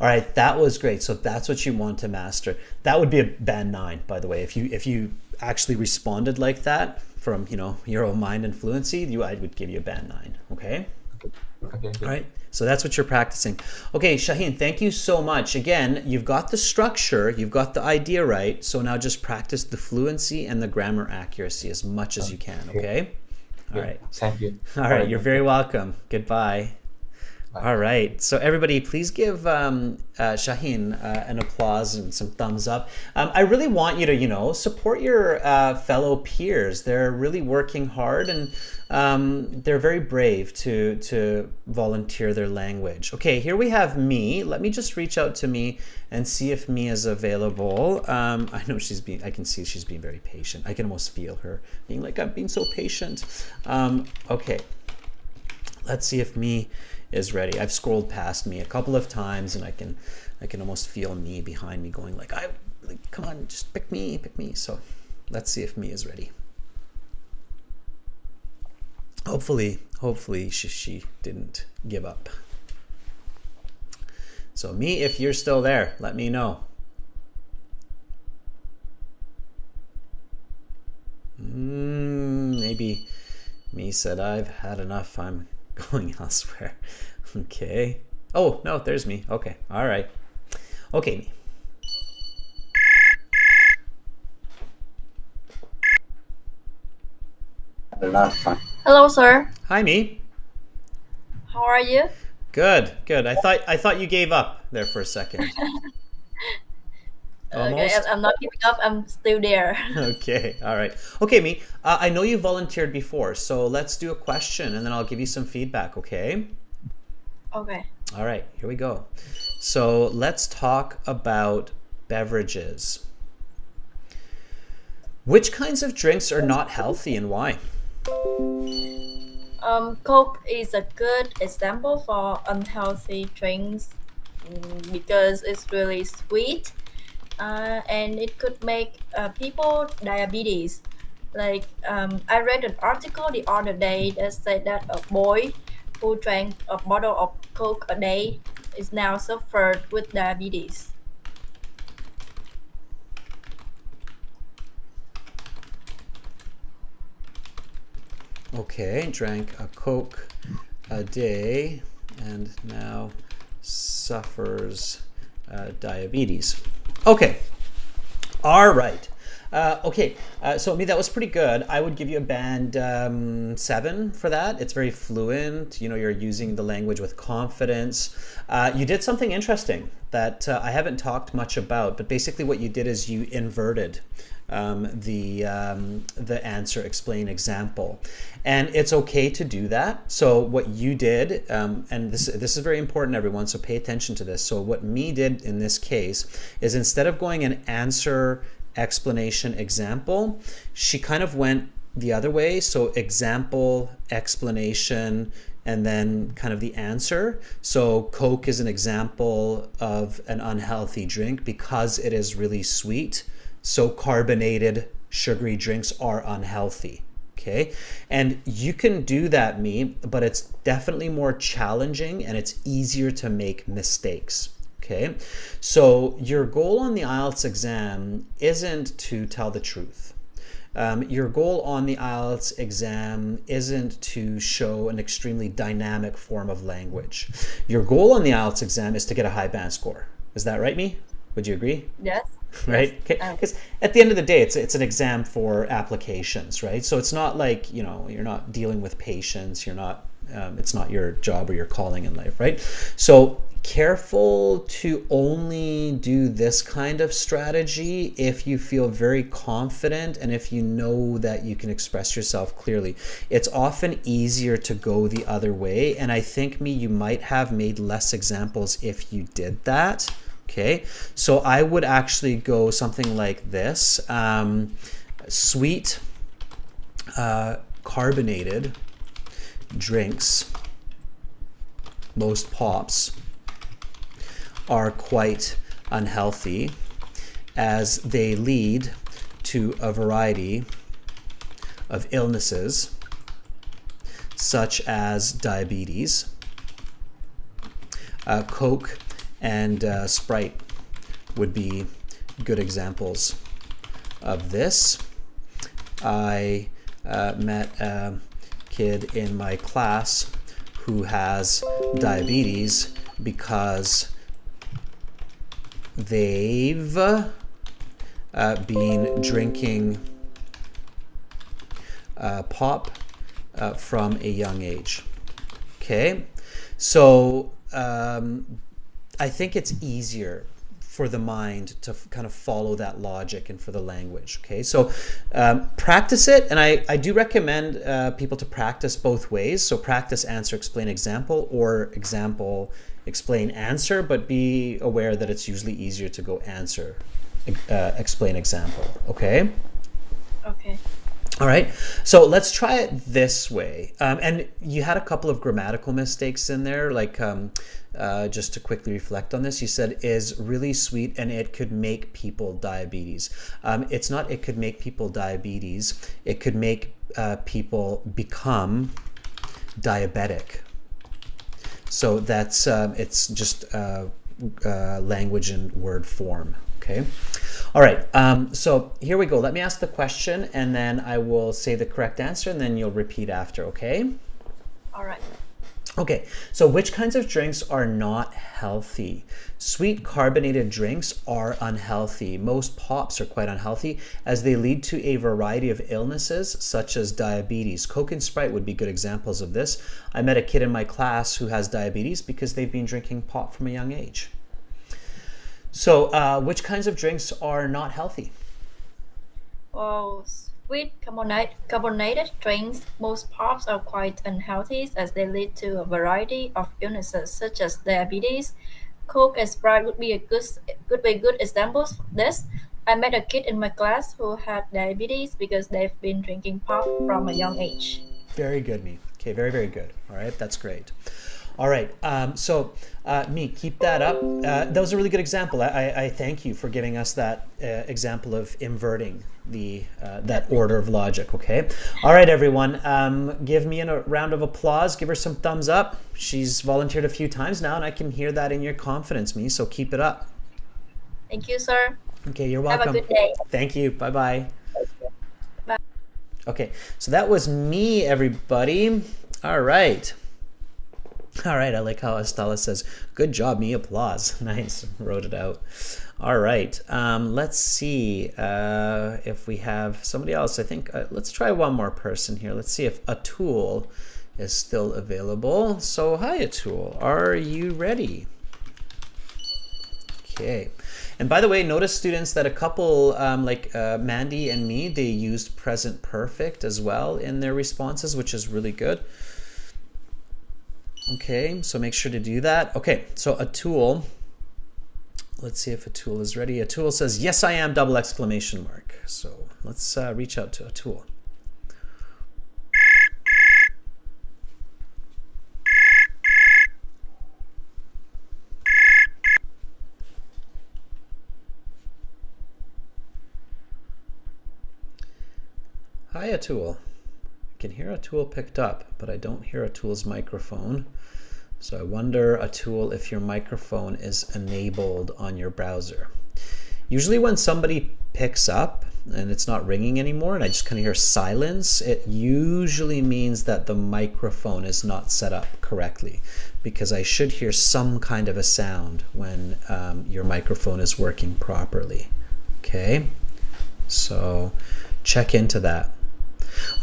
All right, that was great. So that's what you want to master. That would be a band 9, by the way. If you actually responded like that from, you know, your own mind and fluency, I would give you a band 9. Okay. Okay. All right. So that's what you're practicing. Okay, Shaheen, thank you so much. Again, you've got the structure, you've got the idea right. So now just practice the fluency and the grammar accuracy as much as you can. Okay. All right. Thank you. All right. You're very welcome. Goodbye. All right. So everybody, please give Shaheen an applause and some thumbs up. I really want you to, you know, support your fellow peers. They're really working hard, and they're very brave to volunteer their language. Okay, here we have Me. Let me just reach out to Me and see if Me is available. I know I can see she's being very patient. I can almost feel her being like, I'm being so patient. Okay, let's see if Me is ready. I've scrolled past Me a couple of times, and I can almost feel Me behind me going like, come on, just pick me. So let's see if Me is ready. Hopefully she didn't give up. So Me, if you're still there, let me know. Maybe Me said, I've had enough, I'm going elsewhere. Okay. Oh, no, there's Me. Okay. All right. Okay, Me. Hello, sir. Hi, Me. How are you? Good. I thought you gave up there for a second. Almost. Okay, I'm not giving up. I'm still there. Okay. All right. Okay, Me. I know you volunteered before, so let's do a question, and then I'll give you some feedback. Okay. Okay. All right. Here we go. So let's talk about beverages. Which kinds of drinks are not healthy, and why? Coke is a good example for unhealthy drinks because it's really sweet, and it could make people diabetes. Like I read an article the other day that said that a boy who drank a bottle of Coke a day is now suffered with diabetes. Okay, drank a Coke a day and now suffers diabetes. Okay, all right. Okay, so Me, that was pretty good. I would give you a band 7 for that. It's very fluent. You know, you're using the language with confidence. You did something interesting that I haven't talked much about, but basically what you did is you inverted the answer, explain, example, and it's okay to do that. So what you did, and this is very important, everyone, so pay attention to this. So what Me did in this case is, instead of going an answer, explanation, example, she kind of went the other way. So example, explanation, and then kind of the answer. So Coke is an example of an unhealthy drink because it is really sweet. So carbonated, sugary drinks are unhealthy. Okay, and you can do that, but it's definitely more challenging and it's easier to make mistakes. Okay, so your goal on the IELTS exam isn't to tell the truth. Your goal on the IELTS exam isn't to show an extremely dynamic form of language. Your goal on the IELTS exam is to get a high band score. Is that right, Me? Would you agree? Yes. Right? Because at the end of the day, it's an exam for applications, right? So it's not like, you know, you're not dealing with patients. You're not. It's not your job or your calling in life, right? So careful to only do this kind of strategy if you feel very confident and if you know that you can express yourself clearly. It's often easier to go the other way, and I think, Me, you might have made less examples if you did that. Okay, so I would actually go something like this. Sweet carbonated drinks, most pops, are quite unhealthy as they lead to a variety of illnesses such as diabetes. Coke and Sprite would be good examples of this. I met a kid in my class who has diabetes because they've been drinking pop from a young age. Okay, so I think it's easier for the mind to kind of follow that logic and for the language. Okay, so practice it, and I do recommend people to practice both ways. So practice answer, explain, example, or example, explain, answer, but be aware that it's usually easier to go answer, explain, example. Okay? Okay. All right, so let's try it this way. And you had a couple of grammatical mistakes in there, like just to quickly reflect on this, you said is really sweet and it could make people diabetes. It's not it could make people diabetes, it could make people become diabetic. So that's, it's just language and word form, okay? All right, so here we go. Let me ask the question and then I will say the correct answer and then you'll repeat after, okay? All right. Okay, so which kinds of drinks are not healthy? Sweet carbonated drinks are unhealthy. Most pops are quite unhealthy as they lead to a variety of illnesses such as diabetes. Coke and Sprite would be good examples of this. I met a kid in my class who has diabetes because they've been drinking pop from a young age. So which kinds of drinks are not healthy? Well, sweet carbonated drinks, most pops are quite unhealthy as they lead to a variety of illnesses such as diabetes. Coke and Sprite would be good examples of this. I met a kid in my class who had diabetes because they've been drinking pop from a young age. Very good, Me. Okay, very, very good. All right, that's great. All right, so Me, keep that up. That was a really good example. I thank you for giving us that example of inverting the that order of logic, okay? All right, everyone, give Me a round of applause. Give her some thumbs up. She's volunteered a few times now, and I can hear that in your confidence, Me, so keep it up. Thank you, sir. Okay, you're welcome. Have a good day. Thank you. Bye-bye. Bye. Okay, so that was Me, everybody. All right. All right, I like how Estella says, good job, Me, applause. Nice, wrote it out. All right, let's see if we have somebody else. I think, let's try one more person here. Let's see if Atul is still available. So, hi, Atul, are you ready? Okay. And by the way, notice students that a couple like Mandy and Me, they used present perfect as well in their responses, which is really good. Okay, so make sure to do that. Okay, so Atul, let's see if Atul is ready. Atul says, yes, I am, double exclamation mark. So let's reach out to Atul. Hi, Atul. can hear Atul picked up, but I don't hear Atul's microphone. So I wonder, Atul, if your microphone is enabled on your browser. Usually when somebody picks up and it's not ringing anymore and I just kind of hear silence, it usually means that the microphone is not set up correctly, because I should hear some kind of a sound when your microphone is working properly. Okay, so check into that.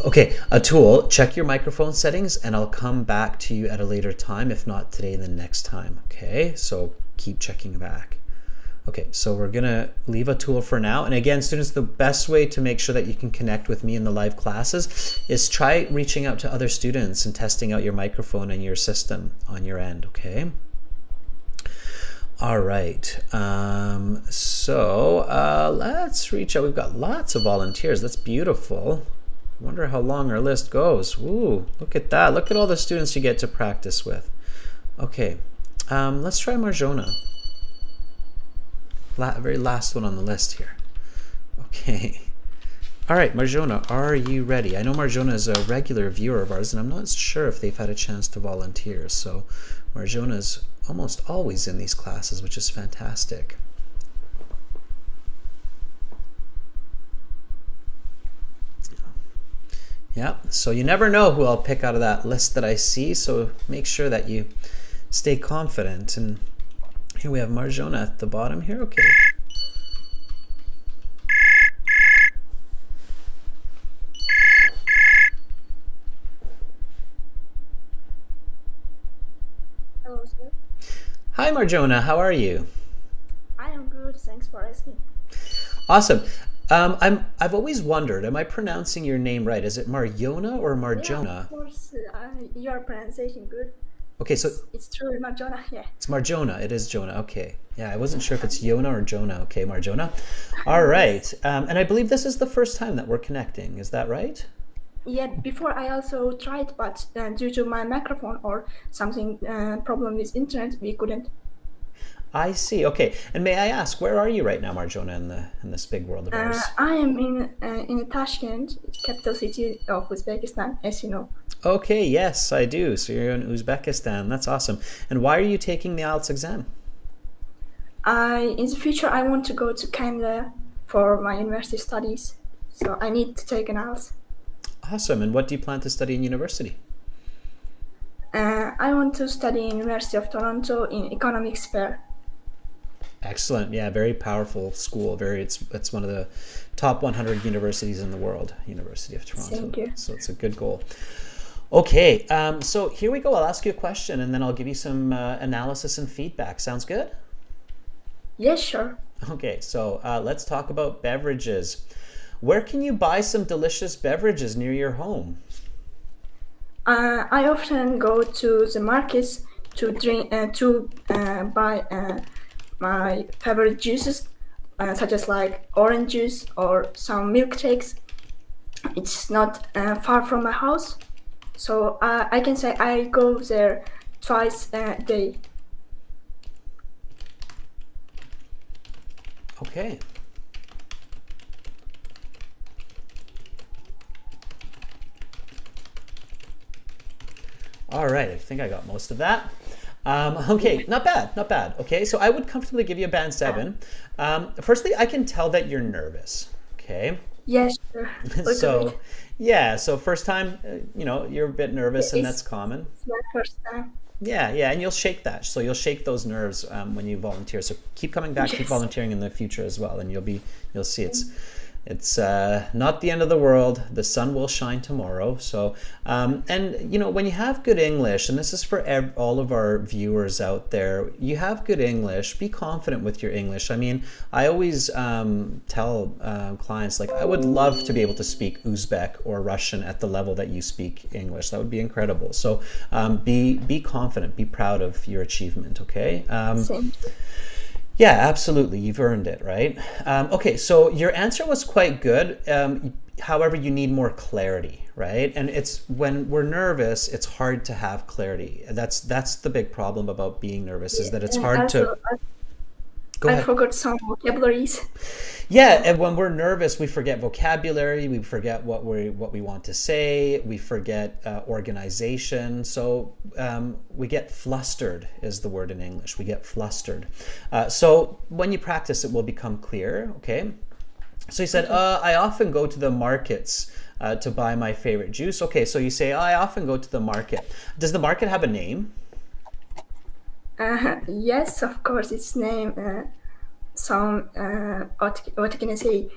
Okay, Atul, check your microphone settings and I'll come back to you at a later time. If not today, then next time. Okay, so keep checking back. Okay, so we're gonna leave Atul for now. And again, students, the best way to make sure that you can connect with me in the live classes is try reaching out to other students and testing out your microphone and your system on your end, okay? All right, let's reach out. We've got lots of volunteers. That's beautiful. I wonder how long our list goes. Ooh, look at that. Look at all the students you get to practice with. Okay, let's try Marjona. Very last one on the list here. Okay. All right, Marjona, are you ready? I know Marjona is a regular viewer of ours, and I'm not sure if they've had a chance to volunteer. So Marjona is almost always in these classes, which is fantastic. Yeah, so you never know who I'll pick out of that list that I see, so make sure that you stay confident. And here we have Marjona at the bottom here. Okay. Hello, sir. Hi, Marjona. How are you? I am good. Thanks for asking. Awesome. I've always wondered, am I pronouncing your name right? Is it Marjona or Yeah, Marjona? of course, your pronunciation good. Okay, so It's truly Marjona. Yeah. it's Marjona. It is Jonah. Okay. Yeah, I wasn't sure if it's Yona or Jonah. Okay, Marjona. All right. And I believe this is the first time that we're connecting. Is that right? Yeah. Before I also tried, but due to my microphone or something problem with internet, we couldn't. I see. Okay. And may I ask, where are you right now, Marjona, in this big world of ours? I am in Tashkent, capital city of Uzbekistan, as you know. Okay, yes, I do. So you're in Uzbekistan. That's awesome. And why are you taking the IELTS exam? In the future, I want to go to Canada for my university studies, so I need to take an IELTS. Awesome. And what do you plan to study in university? I want to study in University of Toronto in economics fair. Excellent. Yeah, very powerful school. It's one of the top 100 universities in the world, University of Toronto. Thank you. So it's a good goal. Okay, so here we go. I'll ask you a question and then I'll give you some analysis and feedback. Sounds good? Yes, sure. Okay, so let's talk about beverages. Where can you buy some delicious beverages near your home? I often go to the markets to drink buy my favorite juices, such as like orange juice or some milkshakes. It's not far from my house, so I can say I go there twice a day. Okay. All right, I think I got most of that. Okay, not bad, not bad. Okay, so I would comfortably give you a band 7. Firstly, I can tell that you're nervous. Okay. Yes, sure. So, yeah. So first time, you're a bit nervous, and that's common. It's my first time. Yeah, and you'll shake that. So you'll shake those nerves when you volunteer. So keep coming back, keep volunteering in the future as well, and you'll see it's not the end of the world. The sun will shine tomorrow. So, and when you have good English, and this is for all of our viewers out there, you have good English, be confident with your English. I mean, I always tell clients, like, I would love to be able to speak Uzbek or Russian at the level that you speak English. That would be incredible. So be confident, be proud of your achievement, okay? Same. Yeah, absolutely. You've earned it, right? Okay, so your answer was quite good. However, you need more clarity, right? And it's when we're nervous, it's hard to have clarity. That's the big problem about being nervous, is that it's hard to. Go I ahead. forgot some vocabularies. Yeah, and when we're nervous, we forget vocabulary, we forget what we want to say, we forget organization. So we get flustered is the word in English. We get flustered. So when you practice, it will become clear. Okay. So you said, I often go to the markets to buy my favorite juice. Okay, so you say, I often go to the market. Does the market have a name? Yes, of course, its name. What can I say?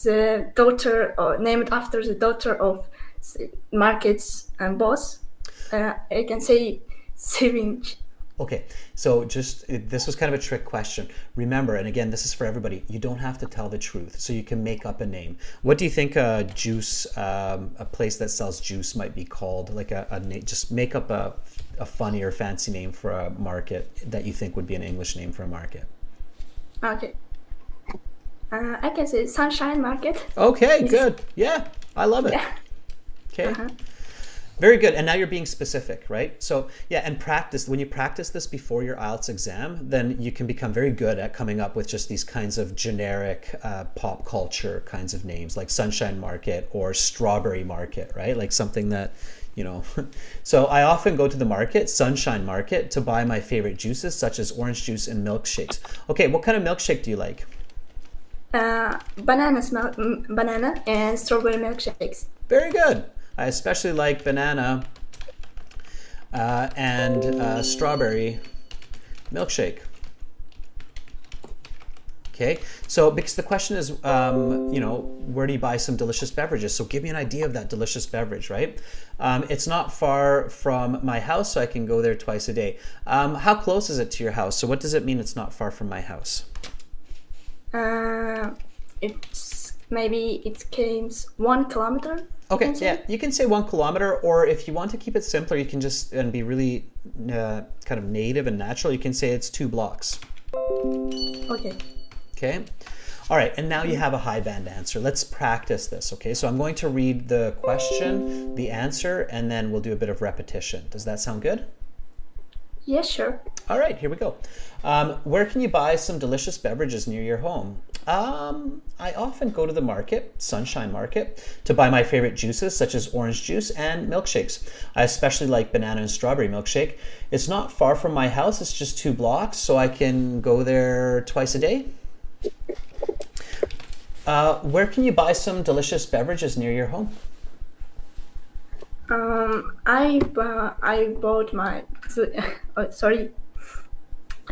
The daughter, or named after the daughter of the market's boss. I can say syringe. Okay, so this was kind of a trick question. Remember, and again, this is for everybody, you don't have to tell the truth, so you can make up a name. What do you think a juice, a place that sells juice might be called? Like just make up a funny or fancy name for a market that you think would be an English name for a market. Okay. I can say Sunshine Market. Okay, good. Yeah, I love it. Yeah. Okay. Very good. And now you're being specific, right? So yeah, and practice. When you practice this before your IELTS exam, then you can become very good at coming up with just these kinds of generic pop culture kinds of names, like Sunshine Market or Strawberry Market, right? Like something that, you know. So I often go to the market, Sunshine Market, to buy my favorite juices, such as orange juice and milkshakes. Okay, what kind of milkshake do you like? Banana and strawberry milkshakes. Very good. I especially like banana and strawberry milkshake. Okay, so because the question is, you know, where do you buy some delicious beverages? So give me an idea of that delicious beverage, right? It's not far from my house, so I can go there twice a day. How close is it to your house? So what does it mean it's not far from my house? It comes 1 kilometer. Okay, yeah, you can say 1 kilometer, or if you want to keep it simpler, you can just, and be really kind of native and natural, you can say it's 2 blocks. Okay. Okay. All right, and now you have a high band answer. Let's practice this, okay? So I'm going to read the question, the answer, and then we'll do a bit of repetition. Does that sound good? Yeah, sure. All right, here we go. Where can you buy some delicious beverages near your home? I often go to the market, Sunshine Market, to buy my favorite juices, such as orange juice and milkshakes. I especially like banana and strawberry milkshake. It's not far from my house, it's just 2 blocks, so I can go there twice a day. Where can you buy some delicious beverages near your home? I bought my. Sorry,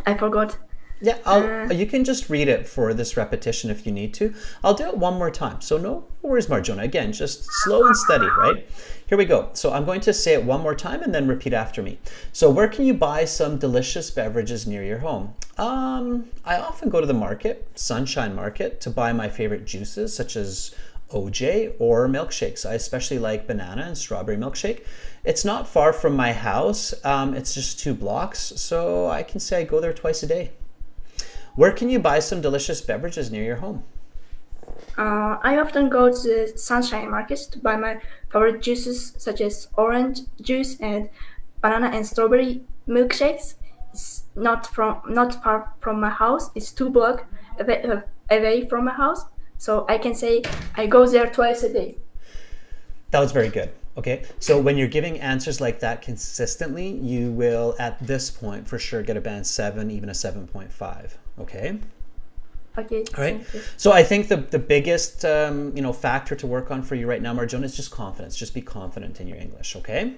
I forgot. Yeah, you can just read it for this repetition if you need to. I'll do it one more time. So no worries, Marjona. Again, just slow and steady, right? Here we go. So I'm going to say it one more time and then repeat after me. So where can you buy some delicious beverages near your home? I often go to the market, Sunshine Market, to buy my favorite juices, such as OJ or milkshakes. I especially like banana and strawberry milkshake. It's not far from my house. It's just 2 blocks, so I can say I go there twice a day. Where can you buy some delicious beverages near your home? I often go to the Sunshine Markets to buy my favorite juices, such as orange juice and banana and strawberry milkshakes. It's not far from my house. It's 2 blocks away from my house, so I can say I go there twice a day. That was very good. Okay, so when you're giving answers like that consistently, you will, at this point, for sure get a band 7, even a 7.5. Okay. Okay. All right. Thank you. So I think the biggest factor to work on for you right now, Marjona, is just confidence. Just be confident in your English. Okay.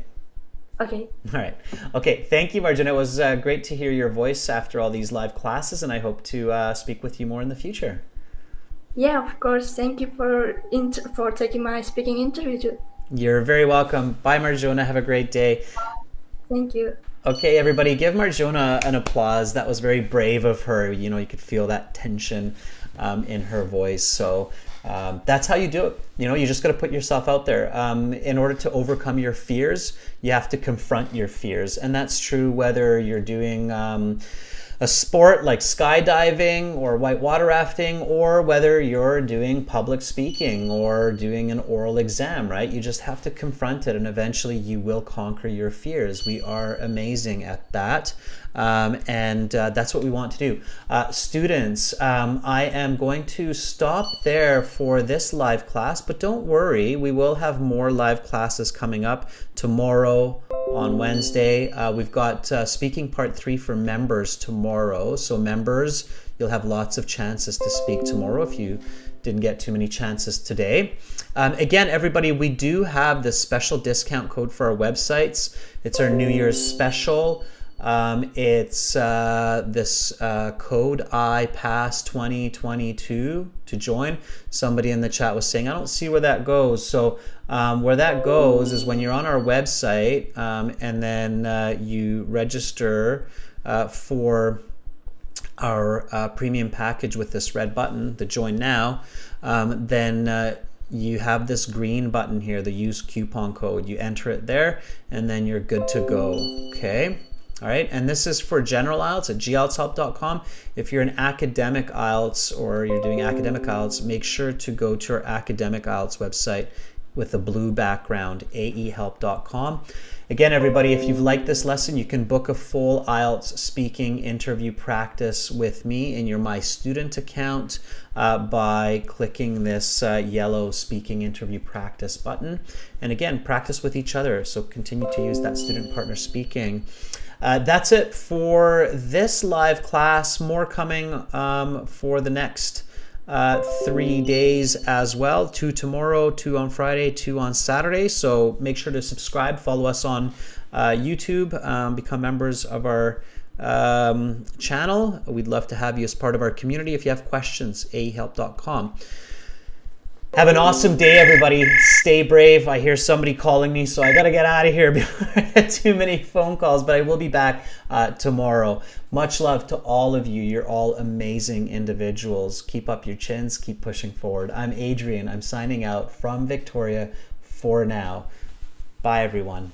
Okay. All right. Okay. Thank you, Marjona. It was great to hear your voice after all these live classes, and I hope to speak with you more in the future. Yeah, of course. Thank you for taking my speaking interview too. You're very welcome. Bye, Marjona. Have a great day. Thank you. Okay, everybody, give Marjona an applause. That was very brave of her. You know, you could feel that tension in her voice. So that's how you do it. You know, you just got to put yourself out there. In order to overcome your fears, you have to confront your fears. And that's true whether you're doing a sport like skydiving or whitewater rafting, or whether you're doing public speaking or doing an oral exam, right? You just have to confront it, and eventually you will conquer your fears. We are amazing at that. That's what we want to do. Students, I am going to stop there for this live class, but don't worry, we will have more live classes coming up tomorrow on Wednesday. We've got speaking part 3 for members tomorrow. So members, you'll have lots of chances to speak tomorrow if you didn't get too many chances today. Again, everybody, we do have this special discount code for our websites. It's our New Year's special. It's this code IPASS2022 to join. Somebody in the chat was saying, I don't see where that goes. So where that goes is when you're on our website and then you register for our premium package with this red button, the join now, then you have this green button here, the use coupon code. You enter it there and then you're good to go. Okay. All right, and this is for general IELTS at gieltshelp.com. If you're an academic IELTS or you're doing academic IELTS, make sure to go to our academic IELTS website with the blue background, aehelp.com. Again, everybody, if you've liked this lesson, you can book a full IELTS speaking interview practice with me in your My Student account by clicking this yellow speaking interview practice button. And again, practice with each other, so continue to use that student partner speaking. That's it for this live class. More coming for the next 3 days as well. 2 tomorrow, 2 on Friday, 2 on Saturday. So make sure to subscribe, follow us on YouTube, become members of our channel. We'd love to have you as part of our community. If you have questions, aehelp.com. Have an awesome day, everybody. Stay brave. I hear somebody calling me, so I got to get out of here before I get too many phone calls, but I will be back tomorrow. Much love to all of you. You're all amazing individuals. Keep up your chins. Keep pushing forward. I'm Adrian. I'm signing out from Victoria for now. Bye, everyone.